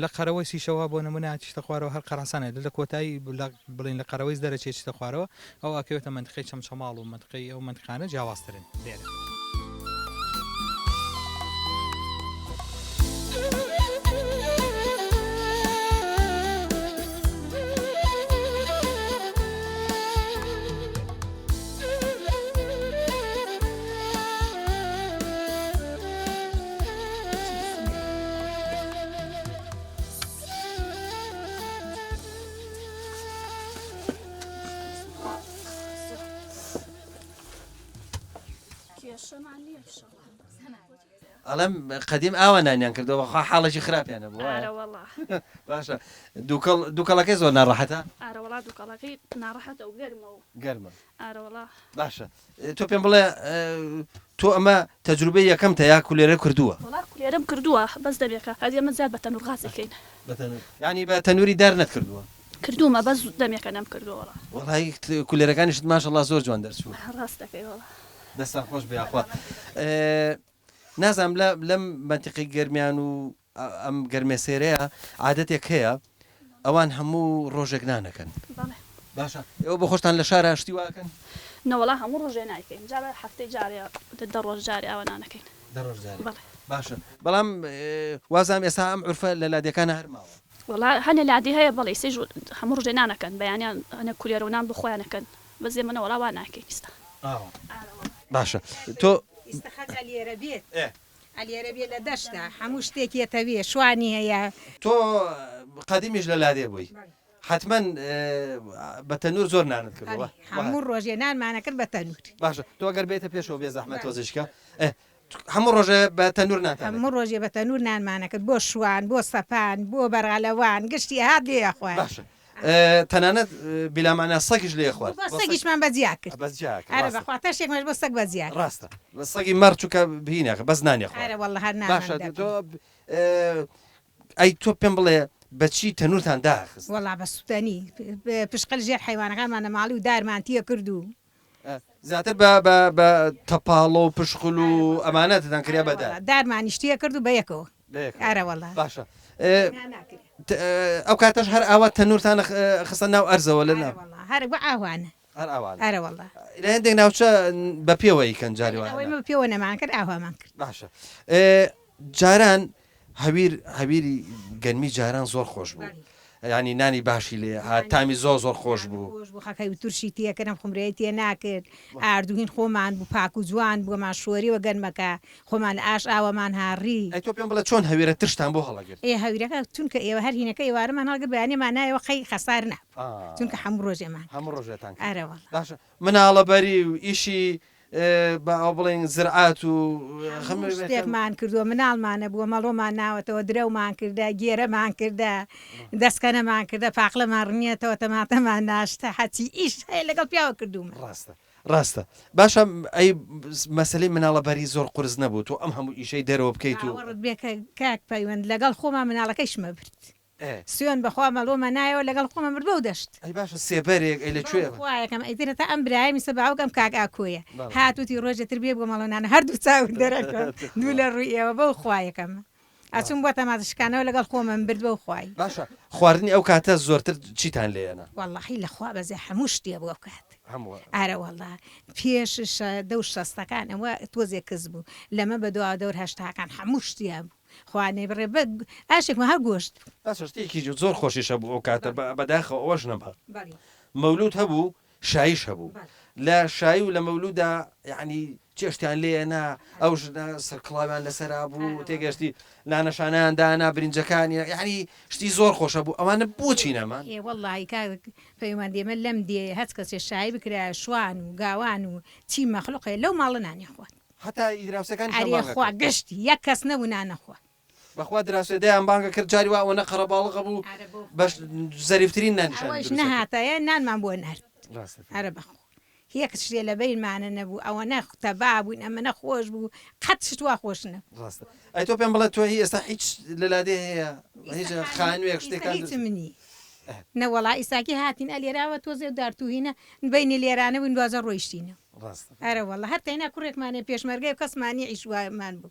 لە قەرەوەی سیشەوە بۆ نمونە چیتە خوارەوە هەر قەرە حەسەنە لە کۆتایی بڵین لە قەرەوەی دەرەچێت چیتە خوارەوە ئەو ئاکەوێتە منتقەی چەمچەماڵ و منتقەی ئەو منتقانە جیاوازترن لێرە ئەڵەم قەدیم ئاوە نانیان کردەوە خوا حاڵەی خراپیانە بووە باشە دووکەڵەکەی زۆر ناڕەحەتە ئارەوەڵا دووکەڵەکەی ناڕەحەتە و گەرمە ئارەوەڵا باشە تۆ پێم بڵێ تۆ ئەمە تەجروبەی یەکەمتە یا کولێرە کردووە کولێرەم کردووە بەس دەبێکە هەدی ئەمە زیاد بە تەنور غازەکەین ینی بە تەنوری دار نەتکردووە کردومە بەس دەمێکە نەم کردووەڵا وەڵای کولێرەکانیشت ماشەڵڵا زۆر جوان دەرچوو ڕاست دەکەیەوە دەستان خۆش بێخوا نازانم لەم منتیقی گەرمیان و ئەم گەرمێ سێرەیە عادەتێک هەیە ئەوان هەموو ڕۆژێک نانەکەن باشە ئێوە بە خۆشتان لە شارە شتی واکەن نەوەڵا هەموو ڕۆژێ نایکەین جارە هەفتەی جارێ دە ڕۆژ جارێ ئەوە نانەکەین باشە بەڵام وازام ئێستا ئەم عورفە لە لادیەکانە هەرماوە وڵا هەنە لادی هەیە بەڵێ سێژ هەموو ڕۆژێ نانەکەن بەیانیان هەنە کولێرە و نان بخۆیانەکەن بەزێ منە وەڵا وا ناکەین ئێستا باشە تۆ ئیسخەت ئەلێرە بێت ئێ ئەلێرە بێت لە دەشتا هەموو شتێکێتەوێ شوانی هەیە تۆ قەدیمیش لە لادێ بووی حتمما بە تەنور زۆر نانت کردەوە هەموو ڕۆژێ نانمانەکرد بە تەنور باشە تۆ ئەگەر بێتە پێشەوە بێ زەحمەت تۆزیشکە هەموو ڕۆژێ بە تەنور ناتان هەموو ڕۆژێ بە تەنور نانمانەکرد بۆ شوان بۆ سەپان بۆ بەرغەلەوان گشتی هات لێ خوارد باشە تەنانەت بیلامانە سەگیش لێ خوارد سەگیشمان بەجیا کرد ئەرە بەخوا بەخوا تەشێکمەش بۆ سەگ بەجیا ڕاستە سەگی مەڕ چووکە بهینەکە بەس نانێ ئەرە وەڵڵە هەر باشە تۆ ئەی تۆ پێم بڵێ بەچی تەنورتان داخست وەڵا بە سووتنی پشقل ژێر حیوانەکانمانە ماڵی و دارمانتیە کرد و زیاتر بە تەپاڵۆ و پشقل و ئەمانەتتان کریا بەدا دارمانیشتیە کرد و بە یەکەوە ئەرە وەڵا باشە ئەو کاتەش هەر ئاوا تەنورتان خستە ناو ئەرزەوە لە ناو هەر بە ئاوانە هەر ئاوان ئەرە وەڵا لە هەندێک ناوچە بە پێوەی کەن جاریوان ئەوەی پێوە نەمان کرد ئاوامان کرد باشە جاران هەویری گەنمی جاران زۆر خۆش بوو ینی نانی باشی لێ تامی زۆر خۆش بوو خەکەی تووشی تێکەم خمرەیە تێ ناکرد ئاردوین خۆمان بوو پاک و جوان بوومان شۆریوە گەنمەکە خۆمان ئاش ئاوەمان هاڕی ئەی تۆ پێم بڵە چۆن هەویرە ترشتان بۆ هەڵەگرت هەویرەکە چونکە ئێوە هەر هینەکە ئێوارەمان هەڵگر بەیانێمان نایەوە خەی خەسار ناب چونکە هەموو ڕۆژێمان هەموو ڕۆژێتان ئەرەوە باشە مناڵەبەری و ئیشی بە ئەو بڵێن زرعات و شتێکمان کردووە مناڵمانە بووە مەڵۆمان ناوەتەوە درەومان کردە گێرەمان کردە دەستکەنەمان کردە پاقلەمان ڕنیێتەوە تەماتەمان ناشتە حەچی ئیش هەیە لەگەڵ پیاوە کردومە ڕاستە باشە ئەی مەسلەی مناڵەبەری زۆر قرس نەبوو تۆ ئەم هەموو ئیشەی دەرەوە بکەیت و بێکە کاک پەیوەند لەگەڵ خۆمان مناڵەکەیشمە برد سوێن بەخوا مەڵۆمە نایەوە لەگەڵ خۆمە مرد بە و دەشت ئەی باشە سێبەرێک ئەی لەکوێ خوایەکەم ئەیترە تا ئەم برایمی سە باوکەم کاک ئاکۆیە هاتوتی ڕۆژێتر بێ بۆ مەڵۆنانە هەردوو چاو دەرەکە دوو لە ڕووی ئێوە بەو خوایەکەم ئەچوم بۆ تەماتشکانەوە لەگەڵ خۆمە برد بەو خوای باشە خواردنی ئەو کاتە زۆرتر چیتان لێنە وەڵڵاهی لەخوا بەزێ هەموو شتێ بۆ کات ئارە وەڵڵا پێشش دەو شەستەکانەوە تۆزێ کەس بوو لەمە بە دوا دەور هەشتاکان هەموو شتیە بوو خوانێ بڕێ بە ئاشێکمە هەر گۆشت باشە شتێکی زۆر خۆشیشە بوو ئەو کاتە بەداخەوە ئەوەش نەبە مەولود هەبوو شایش هەبوو لە شایی و لە مەولودا یعنی چێشتیان لێنا ئەو سەرکڵاویان لەسەرا بوو تێگەشتی لانەشانیان دانا برنجەکانی یعنی شتی زۆر خۆشە بوو ئەوانە بۆچی نەمان وەڵڵی کاک پەیوەندێمە لەم دێ هەچ کەسێ شایی بکرا شوان و گاوان و چی مەخلوقێ لەو ماڵە نانی خوات هەتا ئیدراوسەکان ئەریخوا گشتی یەک کەس نەبوو نانەخوا بەخوا دراوسێدەیان بانگە کرد جاری وەنە قەرەباڵغە بوو بەش زەریفترین نانیشان نەهاتایە نانمان بۆ نرد هەرە بەخوا هیچ شتێ لە بینمانە نەبوو ئەوە نەختەبا بووین ئەمە نەخۆش بوو قەت شتوا خۆش نەبوو ئەی تۆ پێم بڵێت تۆ هی ئێستا هیچ لە لادێ هەیە هیچ خانوێک شتێکان منی نەوەڵا ئیساکی هاتین ئەلێراوە تۆزێ دارتوهینە بینی لێرانە بووین دوازە ڕۆیشتینە ئەرە وەڵە هەرتەینا کوڕێکمانێ پێشمەرگەی کەسمانی ئیشوایمان بوو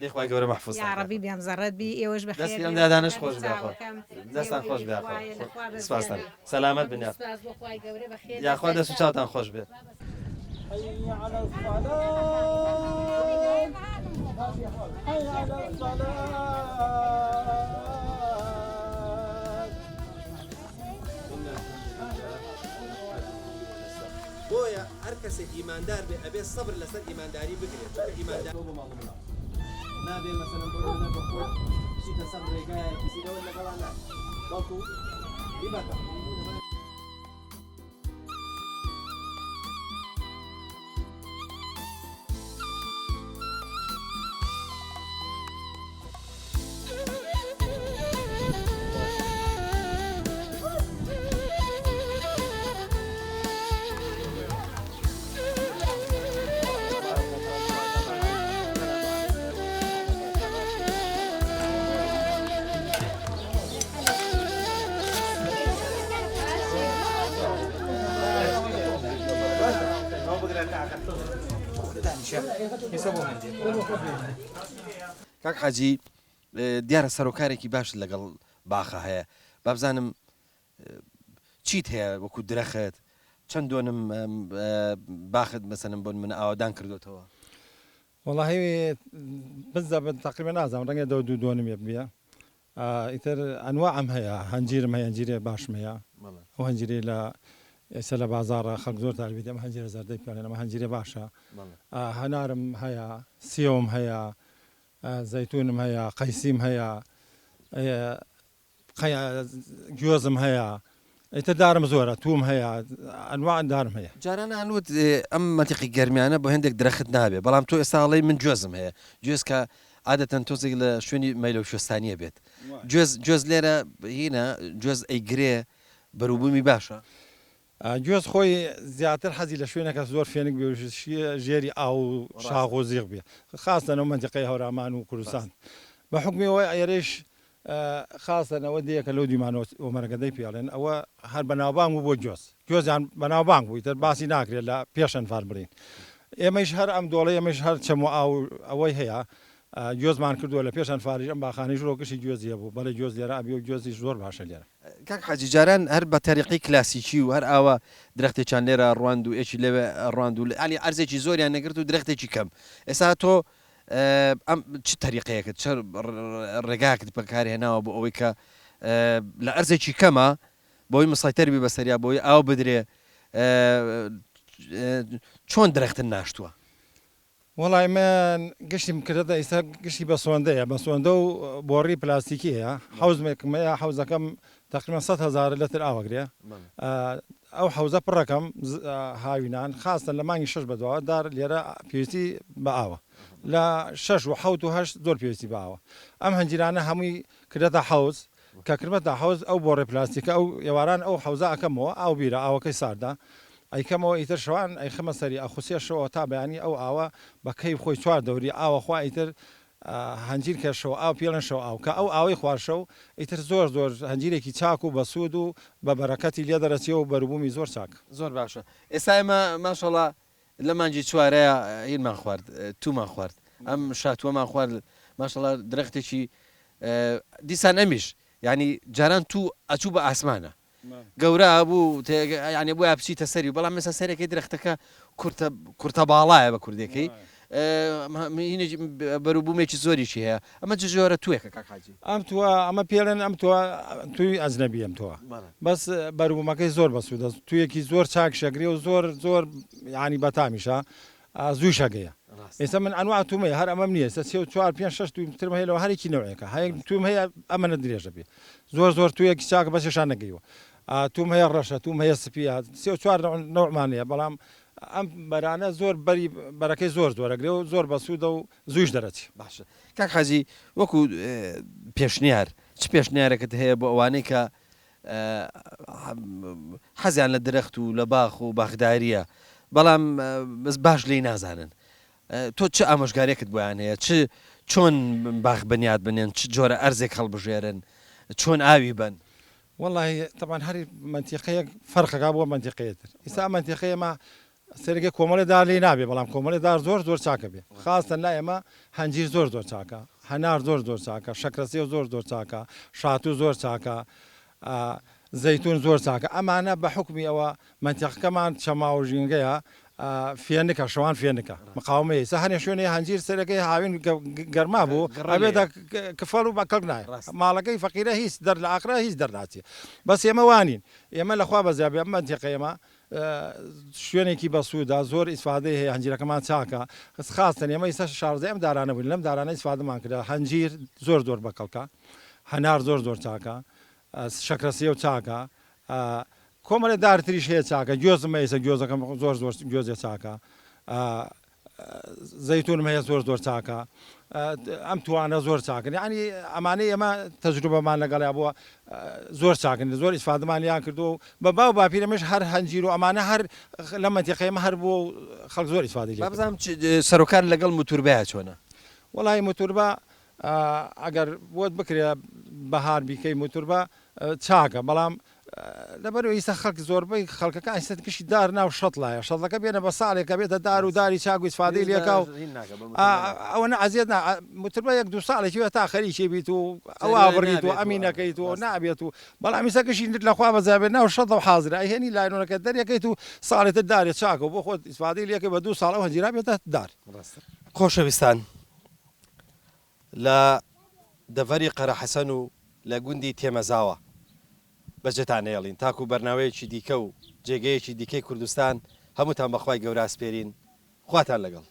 دەخوای گەورە مەحفوظ یاڕەبی بێم زەڕەت بی ئێوەش بە دەستیان دادانش خۆش بێخۆ دەستان خۆش بێخۆ سپاسان سەلامەت بنیات یاخوا دەست و چاوتان خۆش بێت حي على الصلاة حي على الصلاة بۆیە هەر کەسێک ئیماندار بێ ئەبێ سەبر لەسەر ئیمانداری بگرێت چونکە ئیماندار نابێ مەسەلەن بۆ نەبخۆ چیتە سەر ڕێگایەکی سیرەوە لەگەڵان نا بەڵکو ئیبەتە کاک حاجی دیارە سەرۆکارێکی باش لەگەڵ باخە هەیە بابزانم چیت هەیە وەکو درەخت چەند دوۆنم باخت مەسەنم بۆن من ئاوادان کردوتەوە والله بالضبط تقريبا نازم رنگه دو دوونم يبيا إثر أنواعهم هي هنجيرم هي هنجيرة باش ميا وهنجيرة لا ئێستا لە بازارە خەڵک زۆر تاالبێت ئەمە هەنجرە زەردەی پیاڵێن ئەمە هەنجرە باشە هەنارم هەیە سیۆم هەیە زەیتونم هەیە قەیسیم هەیە گوێزم هەیە ئیتر دارم زۆرە توم هەیە ئەنواع دارم هەیە جاران هەنوت ئەم مەتیقی گەرمیانە بۆ هەندێک درەخت نابێت بەڵام تۆ ئێستاڵی من گوێزم هەیە گوێز کە عادەتەن تۆزێک لە شوێنی مەیلە و شوێستانیە بێت گوێز لێرە هینە گوێز ئەیگرێ بەروبوومی باشە گوێز خۆی زیاتر حەزی لە شوێنەکە زۆر فێنک بێ ژێری ئاو شاغ و زیغ بێ خاستەنەوە منتیقەی هەورامان و کوردستان بە حکمیەوەی ئەێرش خاستەنەوە دیەکە لەو دیمانەوە ئۆمەرەگەدەی پیاڵێن ئەوە هەر بەناوبانگ و بۆ گوێزیان بەناوبانگ بووی تر باسی ناکرێت لە پێشەن فار برین ئێمەش هەر ئەم دۆڵی ئەمەش هەر چەم و ئاو ئەوەی هەیە گوێزمان کردووە لە پێشەن فاریش ئەم باخانەی ژۆکشی گوێزیە بوو بەڵێ گوێز لێرە ئەبی و گوێزی زۆر باشە لێرە کاک حاجی جاران هەر بە تەریقی کلاسیکی و هەر ئاوە درەختێکیان لێرە ڕوان و ئێکی لێوێ ڕوان و علی ئەرزێکی زۆریان نەگرت و درەختێکی کەم ئێستا تۆ ئەم چ تەریقەیەکت چ ڕێگاکت بەکارهێناوە بۆ ئەوەی کە لە ئەرزێکی کەمە بۆی مسایتەر بی بەسەریا بۆی ئاو بدرێ چۆن درەختن ناشتووە وڵای من گشتیم کردە ئێستا گشتی بە سۆندەیە بە سۆندە و بۆڕی پلاستیکی هەیە حوزمێکمەیە حوزەکەم تقریبا 100,000 لتر ئاوەگرێ ئەو حوزە پڕەکەم هاوینان خاستن لە مانگی 6 بەدەوە دار لێرە پێویستی بە ئاوە لە 6 و 7 و 8 زۆر پێویستی باوە ئەم هەنجیرانە هەمووی کردەتە حوز کە کردمەتە حوز ئەو بۆڕێ پلاستیکە ئەو ئێواران ئەو حوزە ئەەکەمەوە ئاو بیرە ئاوەکەی ساردا ئەیکەمەوە ئیتر شوان ئەیخەمە سەری ئەخوسیەشەوە تا بەیانی ئەو ئاوە بەکەی خۆی چوار دەوری ئاوەخوا ئیتر هەنجیر کەشەوە ئاو پێڵنشەوە ئاو کە ئەو ئاوەی خوارشە و ئیتر زۆر هەنجیرێکی چاک و بەسوود و بە بەرەکەتی لێ دەرەچیەوە و بەروبوومی زۆر چاک زۆر باشە ئێستا ئێمە ماشەڵا لە مانجی چوارەیە هینمان خوارد تومان خوارد ئەم شاتووەمان خوارد ماشەڵا درەختێکی دیسان ئەمیش یعنی جاران تو ئەچوو بە ئاسمانە گەورە بوو ینی بۆ بچیتە سەری بەڵام مەسا سەرەکەی درەختەکە کورتە باڵایە بە کوردەکەی بەروبوومێکی زۆریشی هەیە ئەمە جۆرە توێکە کاکاجی ئەم توە ئەمە پێڵێن ئەم توە توی ئەزنەبی ئەم تۆوە بەس بەروبوومەکەی زۆر بەسوودە تویەکی زۆر چاک شەگری و زۆر ینی بەتامیشە زوو شەگەیە ئێستا من ئەنوا تومەیە هەر ئەمەم نییە سە 4 5 6 ترم هەیەەوە هەرێکی نەوەیەکە هەیە توم هەیە ئەمەە درێژە بێ زۆر تویەکی چاکە بەسێشان نەگەیوە توم هەیە ڕەشە توم هەیە سپیە 4 نوعمانەیە بەڵام ئەم بەرانە زۆر بەری بەرەکەی زۆرەگرێ و زۆر بەسوودە و زووش دەرەچی باشە کاک حەجی وەکو پێشنیار چ پێشنیارەکەت هەیە بۆ ئەوانەی کە حەزیان لە درەخت و لە باخ و باخداریە بەڵام باش لی نازانن تۆ چه ئامۆژگارێکت بۆیان هەیە چۆن باخ بنیاد بنێن چ جۆرە ئەرزێک هەڵبژێرن چۆن ئاوی بن والله طبعا هەری منتیقەیەک فەرقەکە بۆ منتیقەیەتر ئێستا منتیقەیەمە سەرگە کۆمەڵی دار لێ نابێ بەڵام کۆمەڵی دار زۆر چاکە بێ خاستن لا ئێمە هەنجیر زۆر چاکە هەنار زۆر چاکە شەکرەسێ زۆر چاکە شاتو زۆر چاکە زەیتون زۆر چاکە ئەمانە بە حکمی ئەوە منتیقەکەمان چەما و ژینگەیە فێنکە شەوان فێنکە مقاومەیە سە هەنێ شوێنی هەنجیر سەرەکەی هاوین گەرما بوو ئەبێتە کفەڵ و بەکەڵ نایە ماڵەکەی فەقیرە هیچ دەر لە ئاخرا هیچ دەرناچێ بەس ئێمە وانین ئێمە لەخوا بەزیابێ منتیقە ئێمە شوێنێکی بەسوودا زۆر ئیسفادەی هەیە هەنجیرەکەمان چاکە خاستن ئێمە ئێستا شارزە ئەم دارانە بوون لەم دارانە ئیسفادەمان کرد هەنجیر زۆر بەکەڵکە هەنار زۆر چاکە شەکرەسیە و چاکە کۆمەڵی دارتریش هەیە چاکە گوێزمە ئێستا گوێزەکەم زۆر گوێزێ چاکە زەیتونم هەیە زۆر چاکە ئەم توانە زۆر چاکن ینی ئەمانەی ئێمە تەجروبەمان لەگەڵیا بووە زۆر چاکن زۆر ئیسفادەمانیان کردو بە باو باپیرەمەش هەر هەنجیر و ئەمانە هەر لە منتیقەیەمە هەر بۆ خەڵک زۆر ئیسفادەی بزانم سەرۆکار لەگەڵ موتوربەیە چۆنە وڵی موتوربە ئەگەر بۆت بکرێ بەهار بیکەی موتوربە چاکە بەڵام لەبەرەوە ئیستا خەڵک زۆربەی خەڵکەکە ئیستا کشی دار ناو شەڵایە شەڵەکە بێنە بە ساڵێکە بێتە دار و داری چاک و ئیسفادەی لێکا و ئەوە عزیێت موتوربە 1-2 ساڵێکی تا خەریکی بیت و ئەوە بڕیت و ئەمینەکەیت و نابێت و بەڵام ئیستا کشی لەخوا بەزابێت ناو شەڵ و حازرە ئەیهێنی لایۆنەکە دەرەکەیت و ساڵێتە دارێت چاکە و بۆ خۆت ئیسفادەی لێکە بە 2 ساڵ ئەو هەنجیرا بێتە دار خۆشەویستان لە دەڤەری قەرە حەسەن و لە گوندی تێمەزاوە بەجێتان هێڵین تاکو بەرناوەیەکی دیکە و جێگەیەکی دیکەی کوردستان هەمووتان بەخوای گەورە ئاسپێرین خواتان لەگەڵ